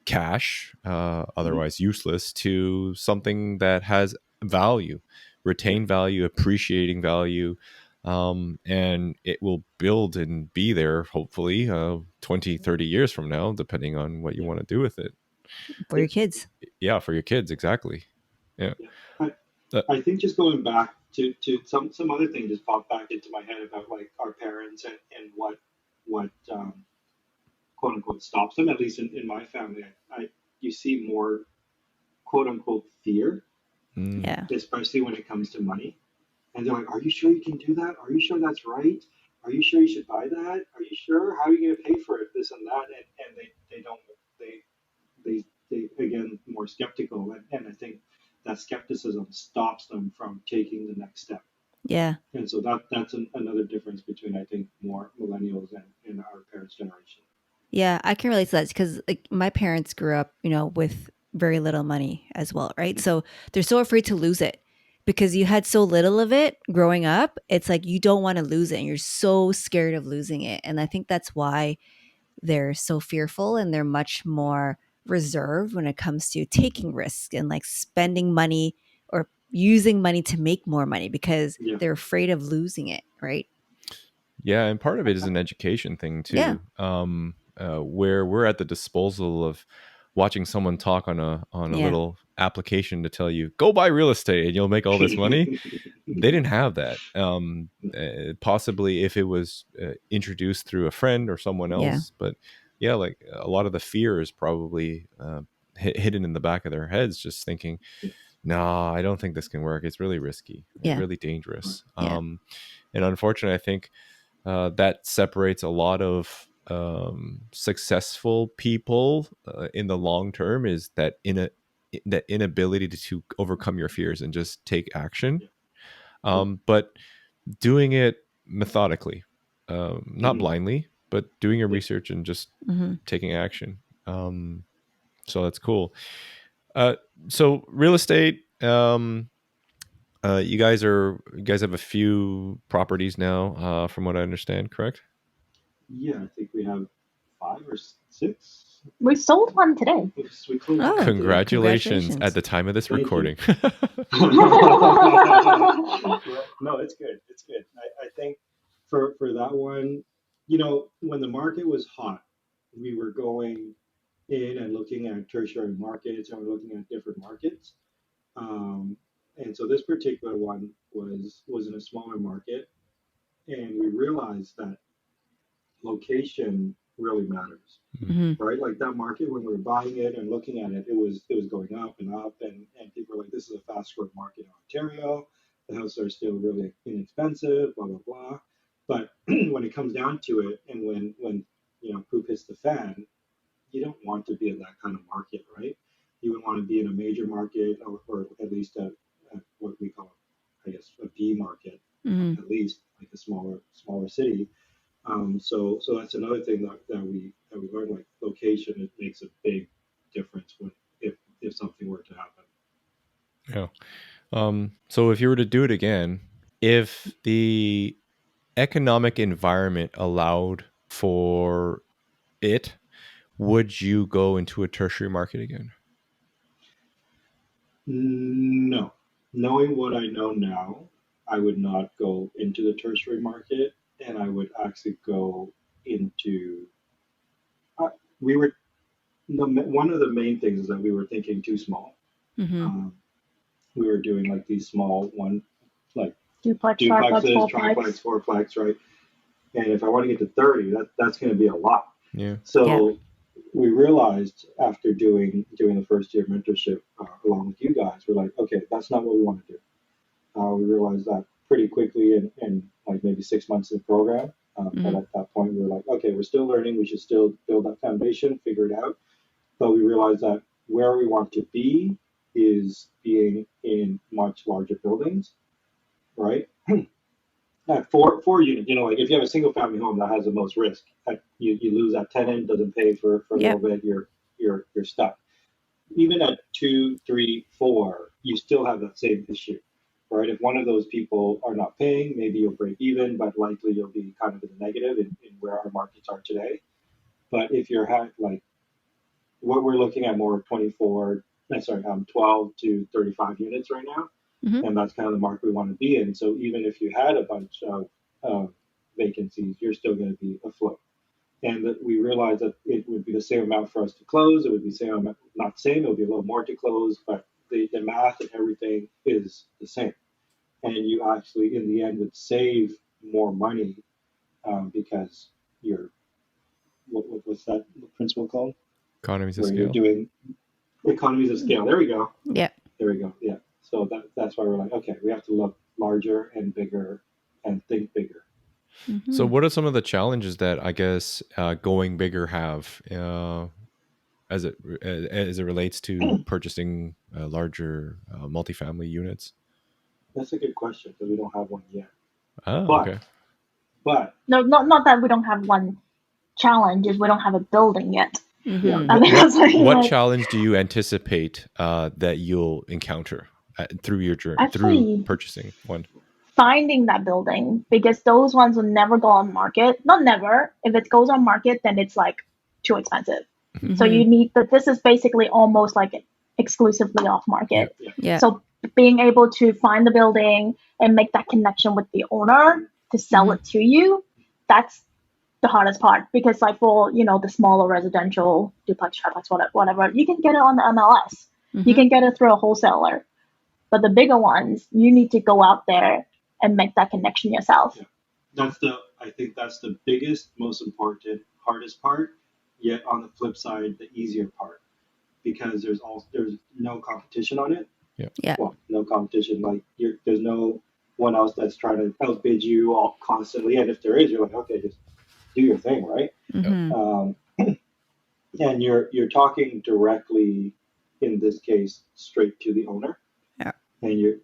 cash, otherwise useless, to something that has value, retain value, appreciating value. And it will build and be there hopefully 20, 30 years from now, depending on what you want to do with it. For your kids. Yeah, for your kids, exactly. Yeah. I think just going back to some other thing just popped back into my head about like our parents and what quote unquote stops them, at least in my family. You see more quote unquote fear, especially when it comes to money. And they're like, are you sure you can do that? Are you sure that's right? Are you sure you should buy that? Are you sure? How are you going to pay for it? This and that. And they again, more skeptical. And I think that skepticism stops them from taking the next step. Yeah. And so that's another difference between, I think, more millennials and our parents' generation. Yeah, I can relate to that because like my parents grew up, with very little money as well, right? So they're so afraid to lose it because you had so little of it growing up. It's like you don't want to lose it and you're so scared of losing it. And I think that's why they're so fearful and they're much more reserved when it comes to taking risks and like spending money or using money to make more money because Yeah. they're afraid of losing it, right? Yeah, and part of it is an education thing Yeah. too, where we're at the disposal of watching someone talk on a Yeah. little application to tell you go buy real estate and you'll make all this money. They didn't have that. Possibly if it was introduced through a friend or someone Yeah. else, but yeah, like a lot of the fear is probably hidden in the back of their heads, just thinking, "Nah, I don't think this can work. It's really risky, Yeah. really dangerous." Yeah. And unfortunately, I think that separates a lot of successful people in the long term is that that inability to overcome your fears and just take action, but doing it methodically, not blindly, but doing your research and just Mm-hmm. taking action. So that's cool. So real estate, you guys have a few properties now, from what I understand, correct? Yeah, I think we have 5 or 6. We sold one today. We closed Oh, one today. Congratulations at the time of this Thank you. recording. No, it's good. It's good. I think for that one, when the market was hot, we were going in and looking at tertiary markets and we're looking at different markets. Um, and so this particular one was in a smaller market, and we realized that location really matters, Mm-hmm. right? Like that market when we were buying it and looking at it, it was going up and up, and people were like, "This is a fast growing market in Ontario. The houses are still really inexpensive, blah blah blah." But when it comes down to it, and when poop hits the fan, you don't want to be in that kind of market, right? You would want to be in a major market, or at least a what we call, I guess, a B market, Mm-hmm. at least like a smaller city. So that's another thing that we learned. Like location, it makes a big difference when if something were to happen. Yeah. So if you were to do it again, if the economic environment allowed for it, would you go into a tertiary market again? No, knowing what I know now, I would not go into the tertiary market, and I would actually go into. We were one of the main things is that we were thinking too small. Mm-hmm. We were doing like these small one, like Duplex, duplexes, triplex, triplex, fourplex, right? And if I want to get to 30, that's going to be a lot. Yeah. So we realized after doing the first year mentorship along with you guys, we're like, okay, that's not what we want to do. We realized that pretty quickly in like maybe 6 months in the program. But at that point, we were like, okay, we're still learning. We should still build that foundation, figure it out. But we realized that where we want to be is being in much larger buildings, right? Four units, like if you have a single family home that has the most risk, you lose that tenant, doesn't pay for a little bit, you're stuck. Even at 2, 3, 4, you still have that same issue, right? If one of those people are not paying, maybe you'll break even, but likely you'll be kind of in the negative in where our markets are today. But if you're like what we're looking at more 12 to 35 units right now, Mm-hmm. and that's kind of the market we want to be in. So even if you had a bunch of vacancies, you're still going to be afloat. And that we realized that it would be the same amount for us to close. It would be the same amount, not the same. It would be a little more to close, but the math and everything is the same. And you actually, in the end, would save more money because you're what's that principle called? Economies of Where you're scale. doing economies of scale. There we go. Yeah. There we go. Yeah. So that's why we're like, okay, we have to look larger and bigger and think bigger. Mm-hmm. So what are some of the challenges that I guess going bigger have as it relates to purchasing larger multifamily units? That's a good question because we don't have one yet. Oh, But okay. but No, not that we don't have one challenge, is we don't have a building yet. Mhm. I think that's What like, challenge do you anticipate that you'll encounter through your journey, through actually purchasing one? finding that building, because those ones will never go on market. Not never. If it goes on market, then it's like too expensive. So you Mhm. need, but this is basically almost like exclusively off Yeah. market. Yeah. So being able to find the building and make that connection with the owner to sell Mhm. it to you, that's the hardest part. Because like for, you know, the smaller residential duplex, triplex, whatever, you can get it on the MLS. You Mhm. can get it through a wholesaler. But the bigger ones, you need to go out there and make that connection yourself. Yeah. I think that's the biggest, most important, hardest part. Yet on the flip side, the easier part because there's no competition on it. Yeah. Yeah. Well, no competition. Like there's no one else that's trying to outbid you all constantly. And if there is, you're like, okay, just do your thing, right? Mhm. Um, and you're talking directly, in this case, straight to the owner. Yeah.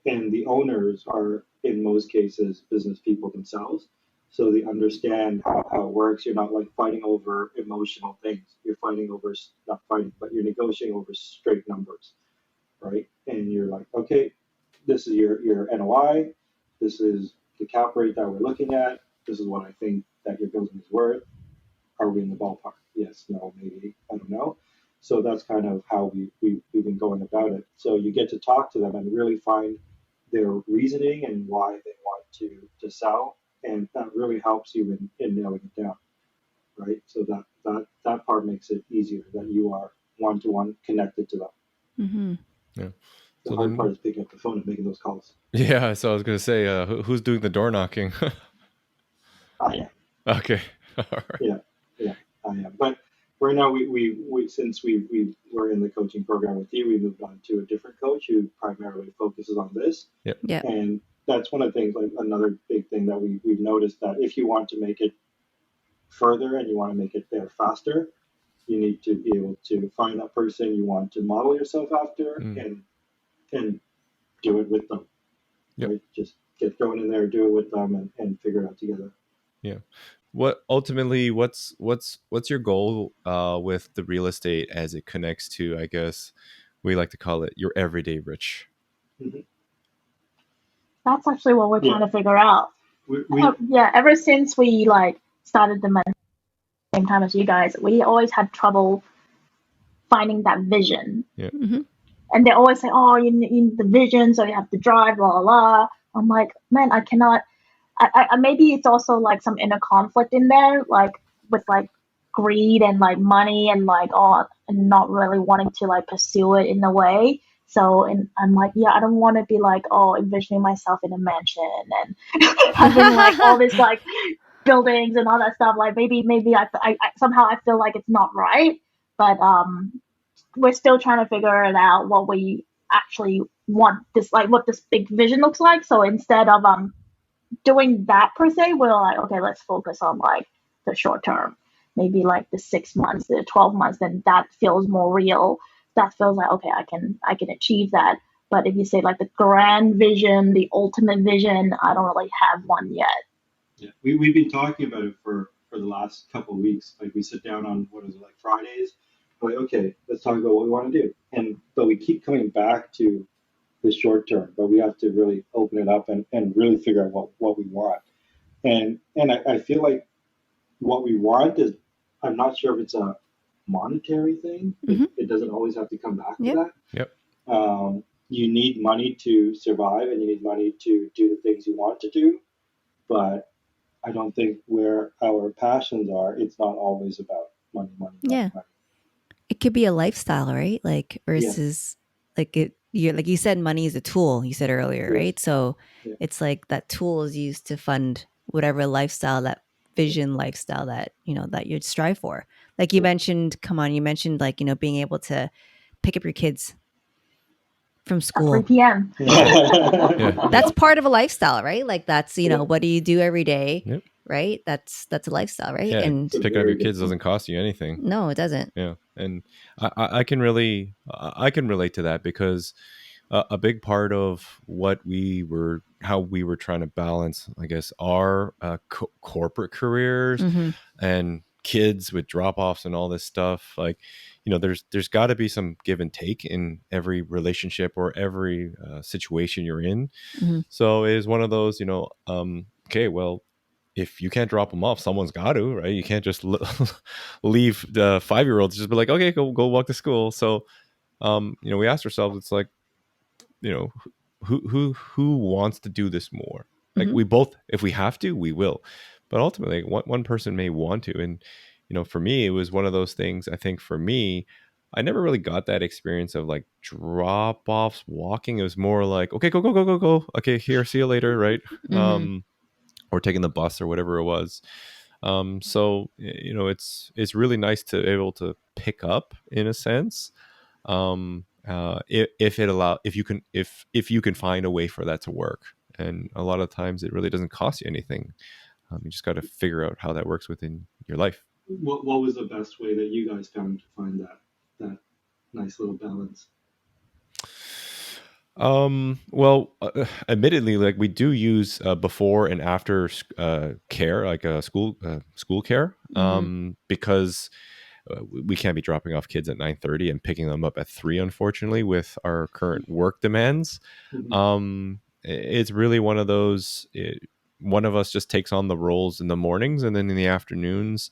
And the owners are in most cases business people themselves, so they understand how it works. You're not like fighting over emotional things. You're fighting over, not fighting, but you're negotiating over straight numbers, right? And you're like, okay, this is your NOI, this is the cap rate that we're looking at, this is what I think that your building is worth. Are we in the ballpark? Yes, no, maybe, I don't know. So that's kind of how we've been going about it. So you get to talk to them and really find their reasoning and why they want to sell. And that really helps you in nailing it down, right? So that part makes it easier that you are one to one connected to them. Mhm. Yeah. The So hard part then, is picking up the phone and making those calls. yeah. So I was gonna say, who's doing the door knocking? Yeah. Okay. All right. Yeah, I am. But right now, we since we were in the coaching program with you, we moved on to a different coach who primarily focuses on this. Yep. Yeah. And that's one of the things, like another big thing that we've noticed, that if you want to make it further and you want to make it there faster, you need to be able to find that person you want to model yourself after Mm. and do it with them. Yep. Right? Just get going in there, do it with them, and figure it out together. Yeah. What ultimately, what's your goal with the real estate as it connects to, I guess we like to call it, your everyday rich? Mm-hmm. That's actually what we're trying to figure out. We Yeah, ever since we like started the same time as you guys, we always had trouble finding that vision. Yeah. Mhm. And they always say, "Oh, you need the vision, so you have to drive, blah blah blah." I'm like, man, I cannot. Maybe it's also like some inner conflict in there, like with like greed and like money and like and not really wanting to like pursue it in a way. So, and I'm like, yeah, I don't want to be like, envisioning myself in a mansion and having like all this like buildings and all that stuff. Like maybe I somehow I feel like it's not right, but we're still trying to figure it out what we actually want this like what this big vision looks like. So instead of doing that per se, we're like, okay, let's focus on like the short term, maybe like the 6 months, the 12 months. Then that feels more real. That feels like, okay, I can achieve that. But if you say like the grand vision, the ultimate vision, I don't really have one yet. Yeah, we've been talking about it for the last couple of weeks. Like we sit down on, what is it, like Fridays. We're like, okay, let's talk about what we want to do. But we keep coming back to the short term, but we have to really open it up and really figure out what we want. And I feel like what we want is, I'm not sure if it's a monetary thing. Mhm. It doesn't always have to come back to Yep. that. Yep. You need money to survive, and you need money to do the things you want to do. But I don't think where our passions are, it's not always about money, money, money, Yeah. money. It could be a lifestyle, right? Like versus like like you said, money is a tool, you said earlier, Yes. right? So Yeah. it's like that tool is used to fund whatever lifestyle, that vision lifestyle that, that you'd strive for. Like you mentioned, you mentioned like, being able to pick up your kids from At 3 school. p.m. Yeah. That's part of a lifestyle, right? Like that's, Yeah. what do you do every day? Yep. Right? That's a lifestyle, right? Yeah. And Picking up your kids doesn't cost you anything. no, it doesn't. Yeah. And I can relate to that because a big part of how we were trying to balance, I guess, our corporate careers Mm-hmm. and kids with drop-offs and all this stuff. Like, there's got to be some give and take in every relationship or every situation you're in. Mm-hmm. So it is one of those, okay, well, if you can't drop them off, someone's got to, right? You can't just leave the 5-year-olds, just be like, okay, go walk to school. So we asked ourselves, it's like, who wants to do this more? Like, Mm-hmm. we both, if we have to, we will, but ultimately one person may want to. And for me, it was one of those things. I think for me, I never really got that experience of like drop offs walking. It was more like, okay, go, okay, here, see you later, right? Mm-hmm. Or taking the bus or whatever it was. So it's really nice to be able to pick up in a sense, if you can find a way for that to work. And a lot of times it really doesn't cost you anything. You just got to figure out how that works within your life. What was the best way that you guys found to find that nice little balance? Well, admittedly, like, we do use before and after care, like school care, because we can't be dropping off kids at 9:30 and picking them up at 3, unfortunately, with our current work demands. It's really one of those, one of us just takes on the roles in the mornings, and then in the afternoons,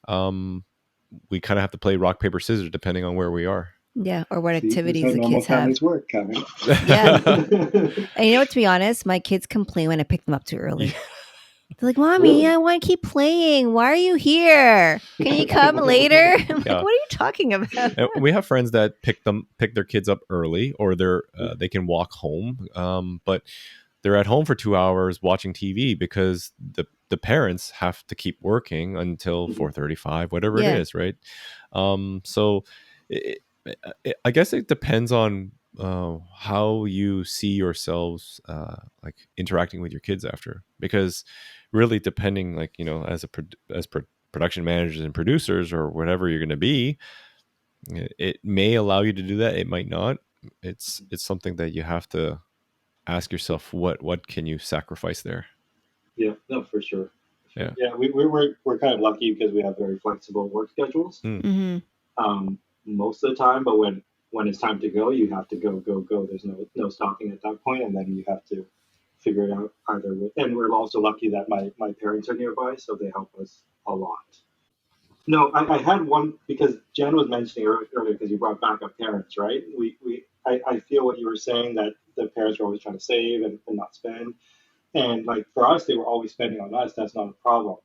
we kind of have to play rock, paper, scissors, depending on where we are. Yeah, or what See, activities the normal kids have. families work, Kevin. Yeah. And what, to be honest, my kids complain when I pick them up too early. They're like, Mommy, Really? I want to keep playing. Why are you here? Can you come later? I'm like, what are you talking about? And we have friends that pick their kids up early, or they can walk home, but they're at home for 2 hours watching TV because the parents have to keep working until 4:35, whatever it is, right? So I guess it depends on how you see yourselves like interacting with your kids after, because really, depending, like, as production managers and producers or whatever you're going to be, it may allow you to do that, it might not. It's something that you have to ask yourself, what can you sacrifice there? Yeah, no, for sure. Yeah. We're kind of lucky because we have very flexible work schedules. Most of the time, but when it's time to go, you have to go. There's no stopping at that point, and then you have to figure it out either way. And we're also lucky that my parents are nearby, so they help us a lot. No, I had one because Jen was mentioning earlier, because you brought back up parents, right? I feel what you were saying, that the parents are always trying to save and not spend. And like for us, they were always spending on us. That's not a problem.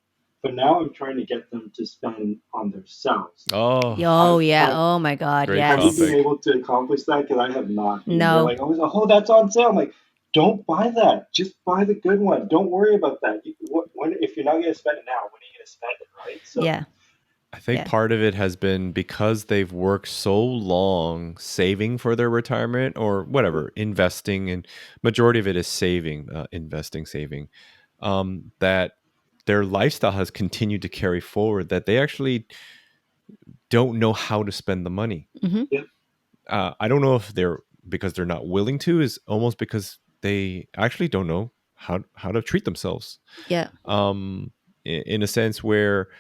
But now I'm trying to get them to spend on themselves. Oh yeah. Oh my God. Great Yes. Have you been topic. able to accomplish that? Because I have not. No. They're like, oh, that's on sale. I'm like, don't buy that. Just buy the good one. Don't worry about that. If you're not going to spend it now, when are you going to spend it, right? So, yeah. I think part of it has been because they've worked so long saving for their retirement or whatever, investing, and majority of it is saving, investing, saving, that their lifestyle has continued to carry forward, that they actually don't know how to spend the money. Yeah. I don't know if because they're not willing to, is almost because they actually don't know how to treat themselves. Yeah. In a sense where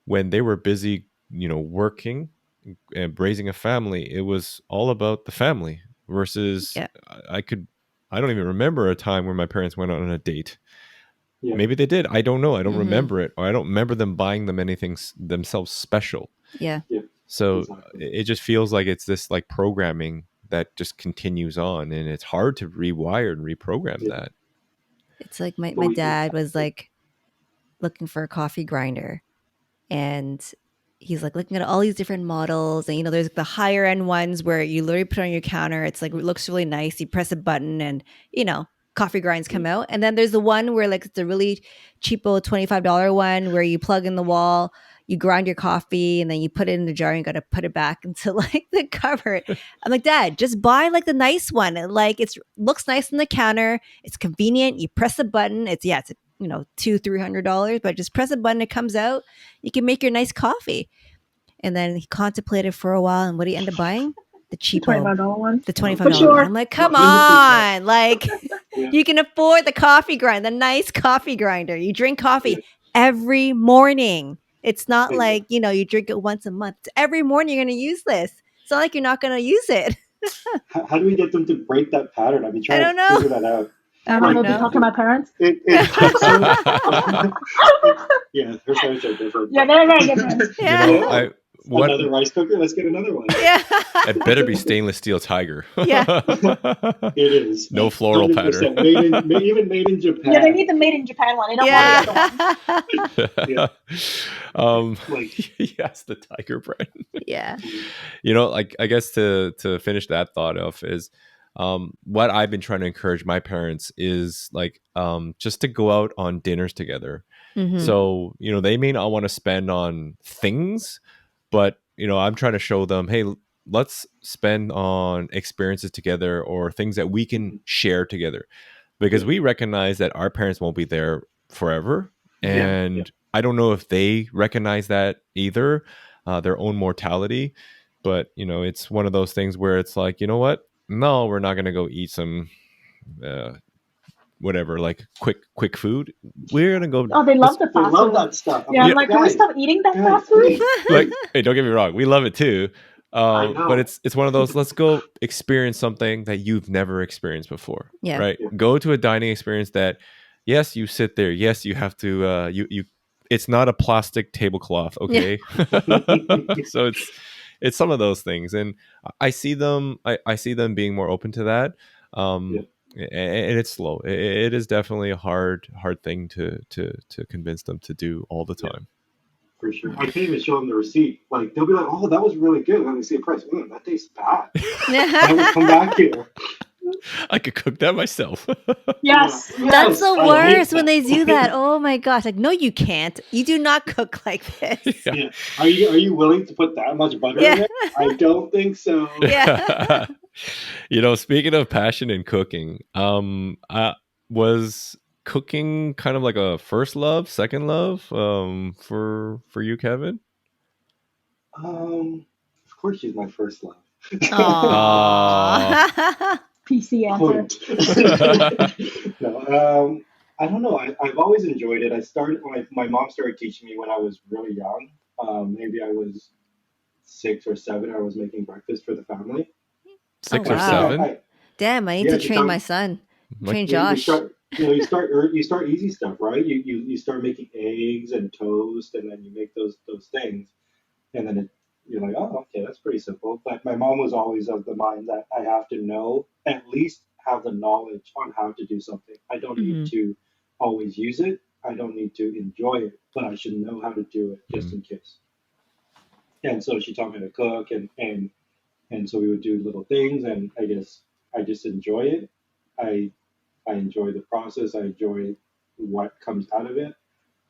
when they were busy, working and raising a family, it was all about the family versus I don't even remember a time where my parents went on a date. Yeah. Maybe they did. I don't know. I don't remember it, or I don't remember them buying them anything themselves special. Yeah. So Exactly. it just feels like it's this like programming that just continues on, and it's hard to rewire and reprogram that. It's like my dad was like looking for a coffee grinder, and he's like looking at all these different models, and there's the higher end ones where you literally put it on your counter. It's like, it looks really nice. You press a button and coffee grinds come out. And then there's the one where like it's a really cheapo $25 one where you plug in the wall, you grind your coffee, and then you put it in the jar and you got to put it back into like the cupboard. I'm like, Dad, just buy like the nice one. Like, it looks nice on the counter. It's convenient. You press a button. It's $200-$300, but just press a button. It comes out. You can make your nice coffee. And then he contemplated for a while. And what did he end up buying? the The cheapo, $25 one. the $25 For sure. one. I'm like, come 100%. on, like Yeah. you can afford the coffee grinder, the nice coffee grinder. You drink coffee Yeah. every morning. It's not Yeah. like, you know, you drink it once a month. It's every morning you're going to use this. It's not like you're not going to use it. How do we get them to break that pattern? I've been I trying don't to know. figure that out. I Maybe don't know. talk to my parents. It's so yeah, her parents are different. Yeah, they're very different. Yeah. You know, what Another rice cooker? Let's get another one. Yeah. it better be stainless steel Tiger. Yeah. It is. No floral 100% pattern. even made in Japan. Yeah, they need the made in Japan one. They don't want the other one. Yeah. Like- yes, the Tiger brand. Yeah. You know, like I guess to finish that thought off is what I've been trying to encourage my parents is like just to go out on dinners together. Mhm. So, you know, they may not want to spend on things, but, you know, I'm trying to show them, hey, let's spend on experiences together or things that we can share together, because we recognize that our parents won't be there forever. And I don't know if they recognize that either, their own mortality. But, you know, it's one of those things where it's like, you know what? No, we're not going to go eat some whatever, like quick food. We're gonna go. Oh, they love the They fast love food. that stuff. Yeah, I'm like, can we guys, stop eating that guys, fast food? please. Like, hey, don't get me wrong, we love it too. I know. But it's one of those. Let's go experience something that you've never experienced before. Yeah. Right. Yeah. Go to a dining experience that, yes, you sit there. Yes, you have to. You. It's not a plastic tablecloth. Okay. So it's some of those things, and I see them. I see them being more open to that. And it's slow. It is definitely a hard thing to convince them to do all the time. For sure. I can't even show them the receipt. Like, they'll be like, oh, that was really good. Let me see the price. That tastes bad. I will come back here. I could cook that myself. Yes. That's the I hate worst when that. they do that. Oh my gosh. Like, no, you can't. You do not cook like this. Yeah. Are you willing to put that much butter in it? I don't think so. Yeah. You know, speaking of passion in cooking, was cooking kind of like a first love, second love, for you, Kevin? Of course she's my first love. Aww. PC answer. No, I don't know. I've always enjoyed it. I started, my mom started teaching me when I was really young. Maybe I was 6 or 7. I was making breakfast for the family. 6 Oh, or wow. 7? Damn, I need to train my son. Train Josh. You start easy stuff, right? You start making eggs and toast, and then you make those things, and then you're like, oh, okay, that's pretty simple. But my mom was always of the mind that I have to know, at least have the knowledge on how to do something. I don't need to always use it. I don't need to enjoy it, but I should know how to do it just in case. And so she taught me to cook, and so we would do little things, and I guess I just enjoy it. I enjoy the process. I enjoy what comes out of it,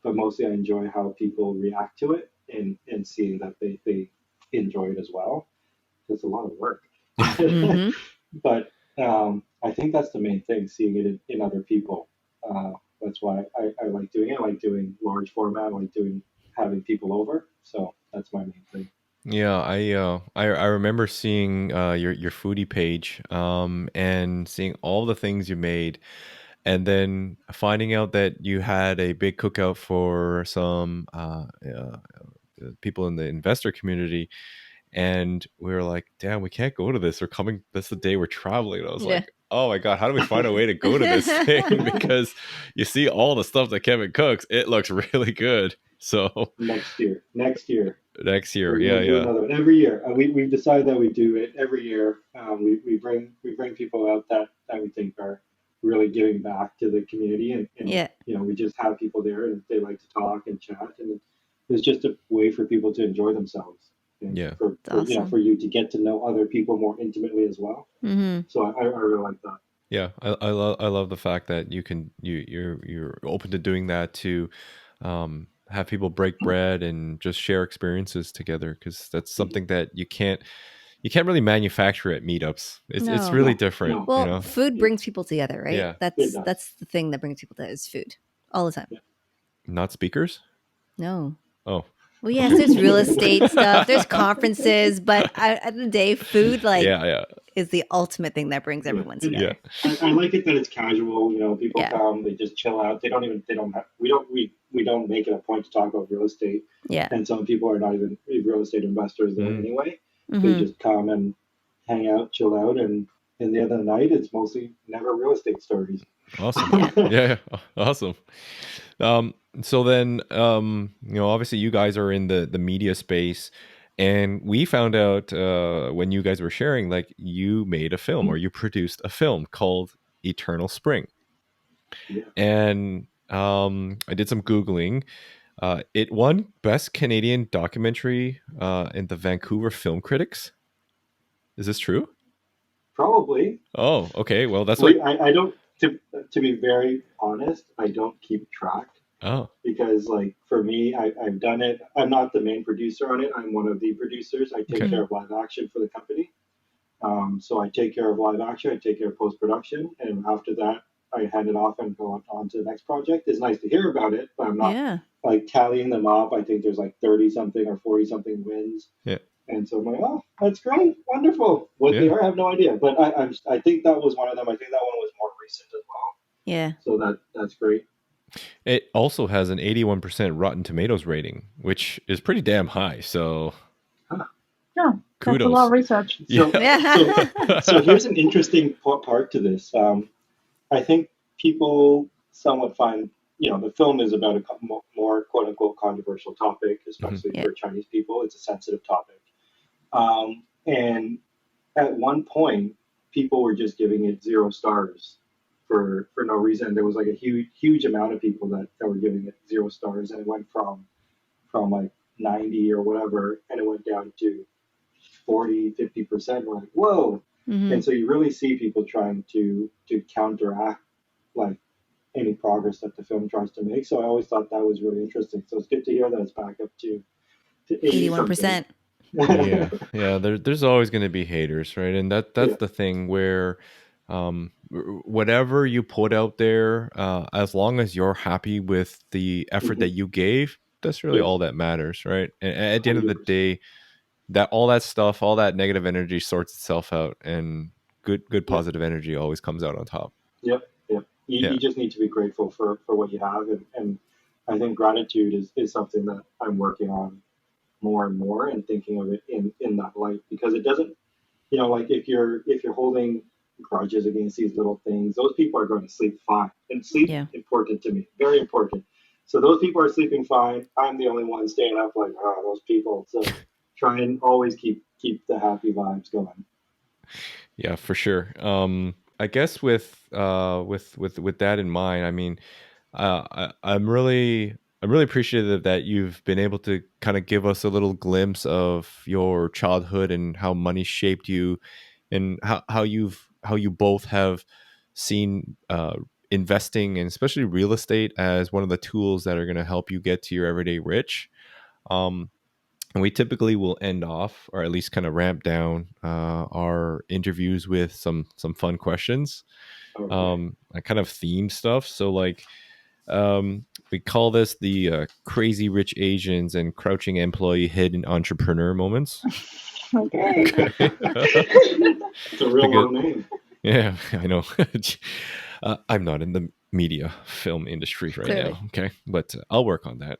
but mostly I enjoy how people react to it, and seeing that they enjoy it as well. It's a lot of work, but I think that's the main thing, seeing it in other people. That's why I like doing it. I like doing large format. I like having people over. So that's my main thing. Yeah, I remember seeing your foodie page, and seeing all the things you made, and then finding out that you had a big cookout for some people in the investor community, and we were like, damn, we can't go to this. We're coming. That's the day we're traveling. And I was like, oh my God, how do we find a way to go to this thing? Because you see all the stuff that Kevin cooks, it looks really good. So next year, yeah. Another one. Every year, we've decided that we do it every year. We bring people out that we think are really giving back to the community, and you know, we just have people there, and they like to talk and chat, and it's just a way for people to enjoy themselves. And for you to get to know other people more intimately as well. So I really like that. Yeah, I love the fact that you're open to doing that, to have people break bread and just share experiences together, because that's something that you can't really manufacture at meetups. It's really different. Well, you know? Food brings people together, right? Yeah. That's the thing that brings people together, is food all the time. Not speakers? No. Oh. Well, yes, there's real estate stuff, there's conferences, but at the end of the day, food is the ultimate thing that brings everyone together. I like it that it's casual. People come, they just chill out. We don't make it a point to talk about real estate. Yeah. And some people are not even real estate investors there anyway. Mm-hmm. They just come and hang out, chill out, and in the other night, it's mostly never real estate stories. Awesome. Yeah. Awesome. So then, obviously you guys are in the media space, and we found out when you guys were sharing, like you made a film or you produced a film called Eternal Spring. Yeah. And I did some Googling. It won Best Canadian Documentary in the Vancouver Film Critics. Is this true? Probably. Oh, okay. Well, that's I don't. To be very honest, I don't keep track. Oh. Because for me, I've done it. I'm not the main producer on it. I'm one of the producers. I take care of live action for the company. So I take care of live action. I take care of post-production. And after that, I hand it off and go on to the next project. It's nice to hear about it, but I'm not tallying them up. I think there's 30 something or 40 something wins. Yeah. And so I'm like, oh, that's great. Wonderful. What they are, I have no idea. But I think that was one of them. I think that one was more recent as well. Yeah. So that's great. It also has an 81% Rotten Tomatoes rating, which is pretty damn high. So, yeah, kudos. That's a lot of research. So here's an interesting part to this. I think people somewhat find, the film is about a more quote unquote controversial topic, especially for Chinese people. It's a sensitive topic. And at one point, people were just giving it 0 stars. For no reason. There was a huge amount of people that were giving it 0 stars, and it went from 90 or whatever, and it went down to 40-50%. We're like, whoa. Mm-hmm. And so you really see people trying to counteract any progress that the film tries to make. So I always thought that was really interesting. So it's good to hear that it's back up to 81%. Yeah. There's always going to be haters, right? And that's the thing where whatever you put out there, as long as you're happy with the effort that you gave, that's really all that matters, right? And at the end of the day, that all that stuff, all that negative energy sorts itself out, and good positive energy always comes out on top. Yep. You just need to be grateful for what you have, and I think gratitude is something that I'm working on more and more, and thinking of it in that light, because it doesn't, if you're holding grudges against these little things, those people are going to sleep fine, and sleep important to me, very important. So those people are sleeping fine. I'm the only one staying up those people. So try and always keep the happy vibes going. Yeah, for sure. I guess with that in mind, I mean, I'm really appreciative that you've been able to kind of give us a little glimpse of your childhood and how money shaped you, and how you both have seen investing, and especially real estate, as one of the tools that are going to help you get to your everyday rich. And we typically will end off, or at least kind of ramp down our interviews with some fun questions, kind of themed stuff. So we call this the crazy rich Asians and crouching employee hidden entrepreneur moments. Okay. It's a real long name. Yeah, I know. I'm not in the media film industry right now. Okay, but I'll work on that.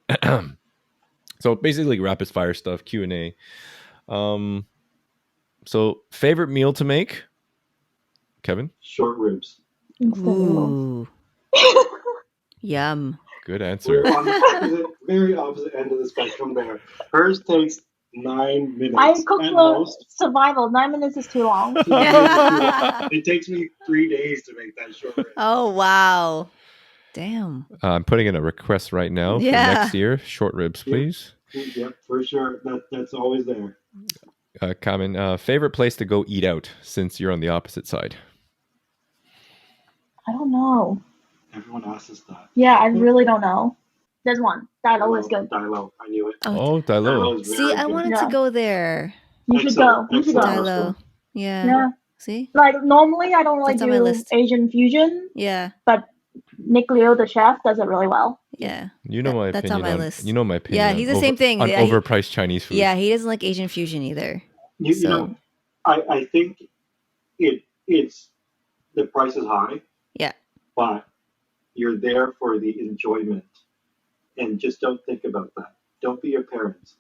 So basically rapid fire stuff, Q&A. So favorite meal to make, Kevin? Short ribs. Ooh. Yum. Good answer. We're on the very opposite end of the spectrum there. Hers takes 9 minutes. I cook for survival. 9 minutes is too long. It takes me 3 days to make that short rib. Oh, wow. Damn. I'm putting in a request right now for next year. Short ribs, please. Yep, for sure. That's always there. Carmen, favorite place to go eat out, since you're on the opposite side? I don't know. Everyone asks that. Yeah, I really don't know. There's one. Dilo is good. Dilo. I knew it. Oh, Dilo. See, I wanted to go there. You should go. Dilo. Yeah. See? Normally I don't really do Asian fusion. Yeah. But Nick Leo, the chef, does it really well. Yeah. You know my That's opinion on my list. You know my opinion. Yeah, he's the same thing. On Yeah, overpriced Chinese food. Yeah, he doesn't like Asian fusion either. You know, I think it's the price is high. Yeah. But you're there for the enjoyment, and just don't think about that. Don't be your parents.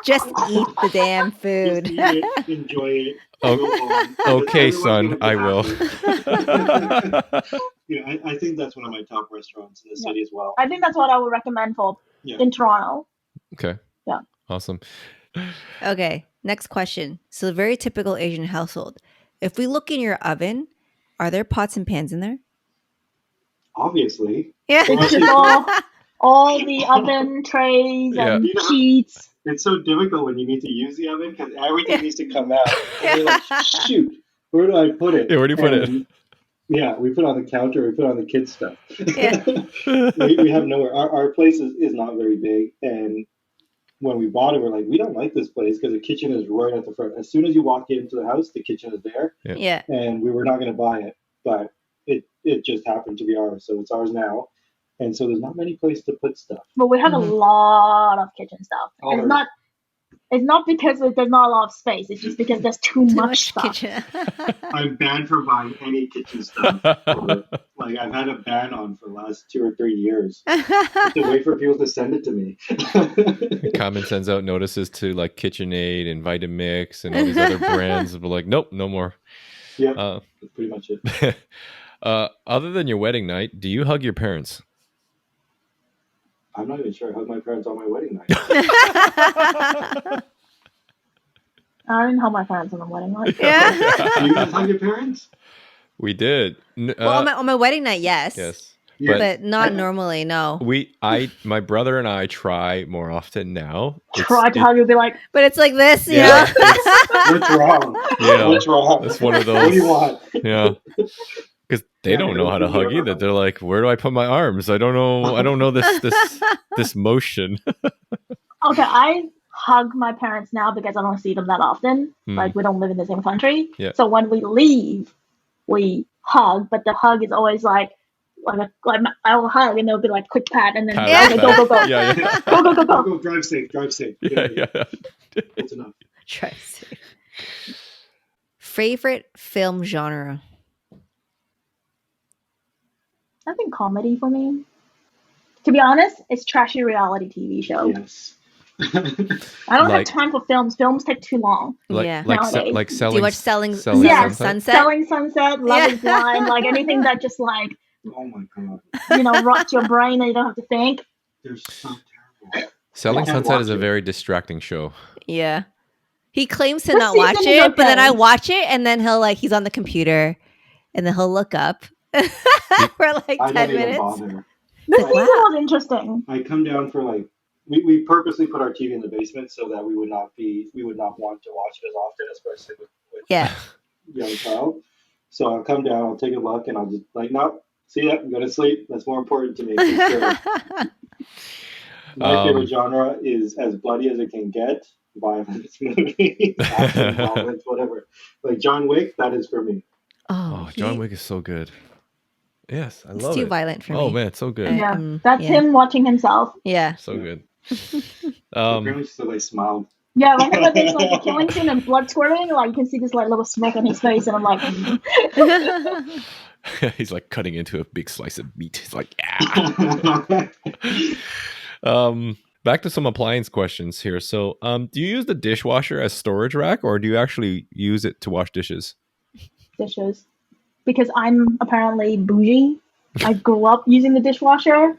Just eat the damn food. Just eat it, enjoy it. Okay, son, I will. Yeah, I think that's one of my top restaurants in the city as well. I think that's what I would recommend for in Toronto. Okay. Yeah. Awesome. Okay, next question. So, very typical Asian household. If we look in your oven, are there pots and pans in there? Obviously. Yeah. It's just all the oven trays and sheets. It's so difficult when you need to use the oven because everything needs to come out. And you're like, shoot, where do I put it? Yeah, where do you put it? Yeah, we put it on the counter, we put it on the kids' stuff. Yeah. we have nowhere. Our place is not very big. And when we bought it, we're like, we don't like this place because the kitchen is right at the front. As soon as you walk into the house, the kitchen is there. Yeah. And we were not going to buy it, but it just happened to be ours. So it's ours now. And so there's not many places to put stuff. But we have a lot of kitchen stuff. It's not because there's not a lot of space. It's just because there's too much stuff. Kitchen. I'm banned from buying any kitchen stuff. Like I've had a ban on for the last 2 or 3 years. I have to wait for people to send it to me. Carmen sends out notices to like KitchenAid and Vitamix and all these other brands. We're like, nope, no more. Yeah, that's pretty much it. Other than your wedding night, do you hug your parents? I'm not even sure I hugged my parents on my wedding night. I didn't hug my parents on the wedding night. Yeah. Do you guys hug your parents? We did. Well, on my wedding night, yes. Yes. But not normally, no. My brother and I try more often now. Try to hug, you'll be like, but it's like this, you know? What's wrong? Yeah. What's wrong? It's one of those. What do you want? Yeah. Because they don't know how to hug either. They're like, where do I put my arms? I don't know this motion. Okay, I hug my parents now because I don't see them that often. Like we don't live in the same country. Yeah. So when we leave, we hug, but the hug is always like I'll hug and they'll be like quick pat and then okay, go. Yeah. Go, drive safe. Yeah. That's enough. Drive safe. Favorite film genre? I think comedy for me. To be honest, it's trashy reality TV show. Yes. I don't have time for films. Films take too long. Like selling. Do you watch Selling Sunset? Selling Sunset, Love is Blind, like anything that just like, oh my god, rots your brain and you don't have to think. They're so terrible. Selling Sunset is a very distracting show. Yeah. He claims to This not watch season is it, but then okay. I watch it and then he's on the computer and then he'll look up for like I 10 don't even minutes. bother. This season was interesting. I come down for like we purposely put our TV in the basement so that we would not want to watch it as often, especially with young child. So I'll come down, I'll take a look, and I'll just like, no, see ya, go to sleep. That's more important to me. For sure. My favorite genre is as bloody as it can get. Violence movies, action, violence, whatever. Like John Wick, that is for me. Oh, John Wick is so good. Yes, I love it. It's too violent for me. Oh man, it's so good. Yeah, that's him watching himself. Yeah. So good. Apparently, so they smiled. Yeah, whenever there's like a killing scene and blood squirting, like you can see this like little smoke on his face, and I'm like, He's like cutting into a big slice of meat. He's like, yeah. Back to some appliance questions here. So, do you use the dishwasher as storage rack, or do you actually use it to wash dishes? dishes. Because I'm apparently bougie. I grew up using the dishwasher.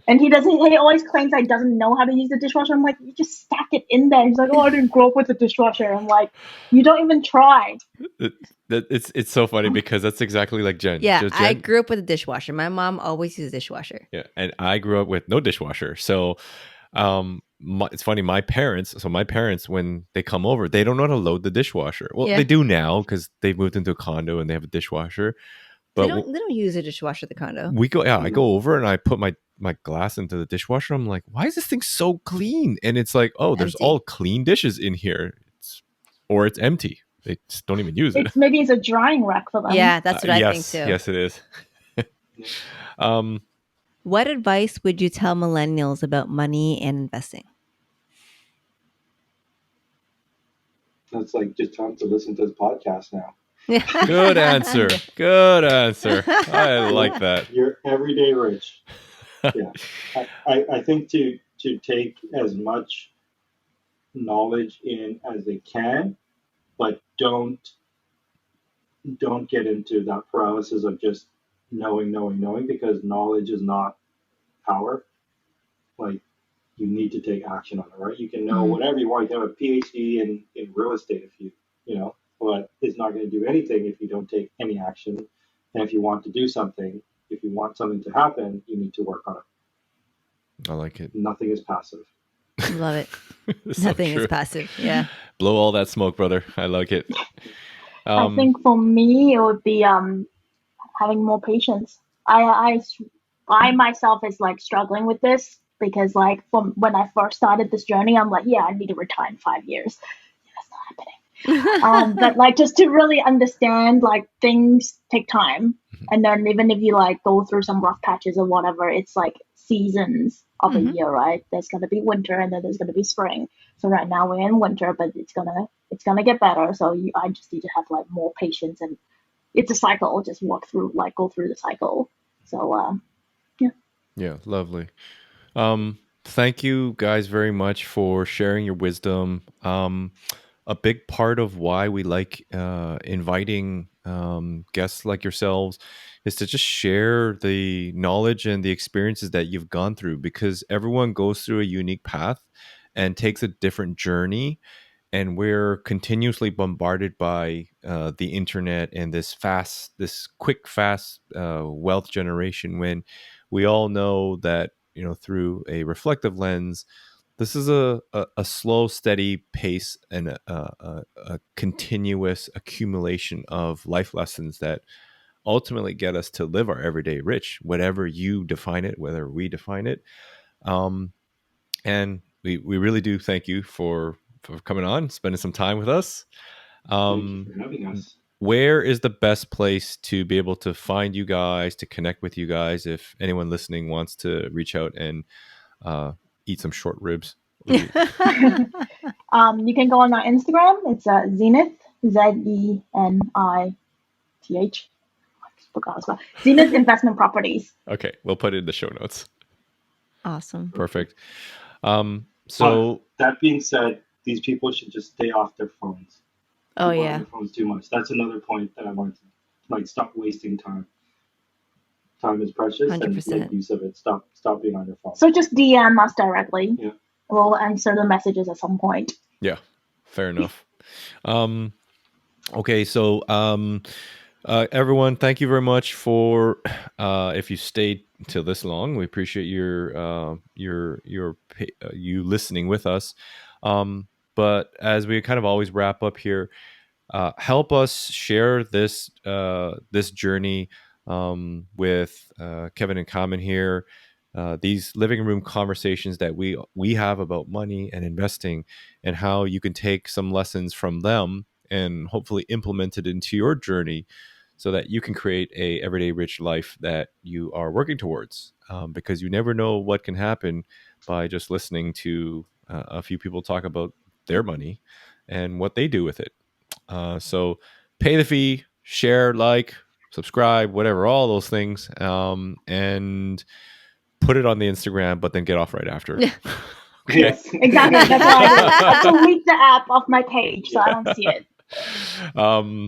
And he always claims I doesn't know how to use the dishwasher. I'm like, you just stack it in there. He's like, oh, I didn't grow up with the dishwasher. I'm like, you don't even try. It's so funny because that's exactly like Jen. Yeah, Jen, I grew up with a dishwasher. My mom always used a dishwasher. Yeah, and I grew up with no dishwasher. So it's funny, my parents, when they come over, they don't know how to load the dishwasher. Well, they do now because they've moved into a condo and they have a dishwasher. But they don't use a dishwasher at the condo. I go over and I put my glass into the dishwasher. I'm like, why is this thing so clean? And it's like, oh, there's all clean dishes in here. It's empty. They just don't even use it. Maybe it's a drying rack for them. Yeah, that's what I think too. Yes, it is. What advice would you tell millennials about money and investing? That's like just time to listen to this podcast now. Good answer. Good answer. I like that. You're everyday rich. Yeah. I think to take as much knowledge in as they can, but don't get into that paralysis of just knowing, because knowledge is not power. Like, you need to take action on it, right? You can know whatever you want. You can have a PhD in real estate if you know, but it's not going to do anything if you don't take any action. And if you want to do something, if you want something to happen, you need to work on it. I like it. Nothing is passive. Love it. So Nothing true. is passive. Yeah. Blow all that smoke, brother. I like it. I think for me, it would be having more patience. I myself is like struggling with this because like from when I first started this journey, I'm like, yeah, I need to retire in 5 years. That's not happening. But like just to really understand, like things take time, and then even if you like go through some rough patches or whatever, it's like seasons of a year, right? There's gonna be winter and then there's gonna be spring. So right now we're in winter, but it's gonna get better. So I just need to have like more patience, and it's a cycle. Just go through the cycle. So Yeah, lovely. Thank you guys very much for sharing your wisdom. A big part of why we like inviting guests like yourselves is to just share the knowledge and the experiences that you've gone through, because everyone goes through a unique path and takes a different journey. And we're continuously bombarded by the internet and this quick, fast wealth generation, when we all know that, you know, through a reflective lens, this is a slow, steady pace and a continuous accumulation of life lessons that ultimately get us to live our everyday rich, whatever you define it, whether we define it. And we really do thank you for coming on, spending some time with us. Thank you for having us. Where is the best place to be able to find you guys, to connect with you guys, if anyone listening wants to reach out and eat some short ribs? you can go on our Instagram. It's Zenith, Zenith. I forgot as well. Zenith Investment Properties. Okay, we'll put it in the show notes. Awesome. Perfect. So that being said, these people should just stay off their phones. Oh People yeah. on their phones too much. That's another point that I want to like stop wasting time. Time is precious, 100%. and make use of it. Stop being on your phone. So just DM us directly. Yeah. We'll answer the messages at some point. Yeah, fair enough. Okay, so everyone, thank you very much for if you stayed till this long. We appreciate you listening with us. But as we kind of always wrap up here, help us share this journey with Kevin and Carmen here. These living room conversations that we have about money and investing, and how you can take some lessons from them and hopefully implement it into your journey, so that you can create a everyday rich life that you are working towards. Because you never know what can happen by just listening to a few people talk about their money and what they do with it. So pay the fee, share, like, subscribe, whatever, all those things, and put it on the Instagram, but then get off right after. Yeah. Okay. Yes. Exactly. That's why I delete the app off my page so I don't see it.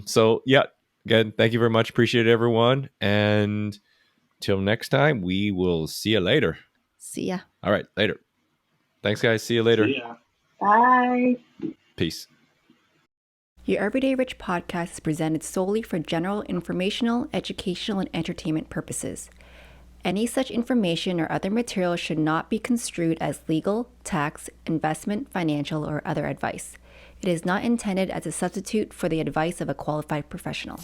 So yeah, again, thank you very much. Appreciate it, everyone. And till next time, we will see you later. See ya. All right, later. Thanks, guys. See you later. See ya. Bye. Peace. Your Everyday Rich podcast is presented solely for general informational, educational, and entertainment purposes. Any such information or other material should not be construed as legal, tax, investment, financial, or other advice. It is not intended as a substitute for the advice of a qualified professional.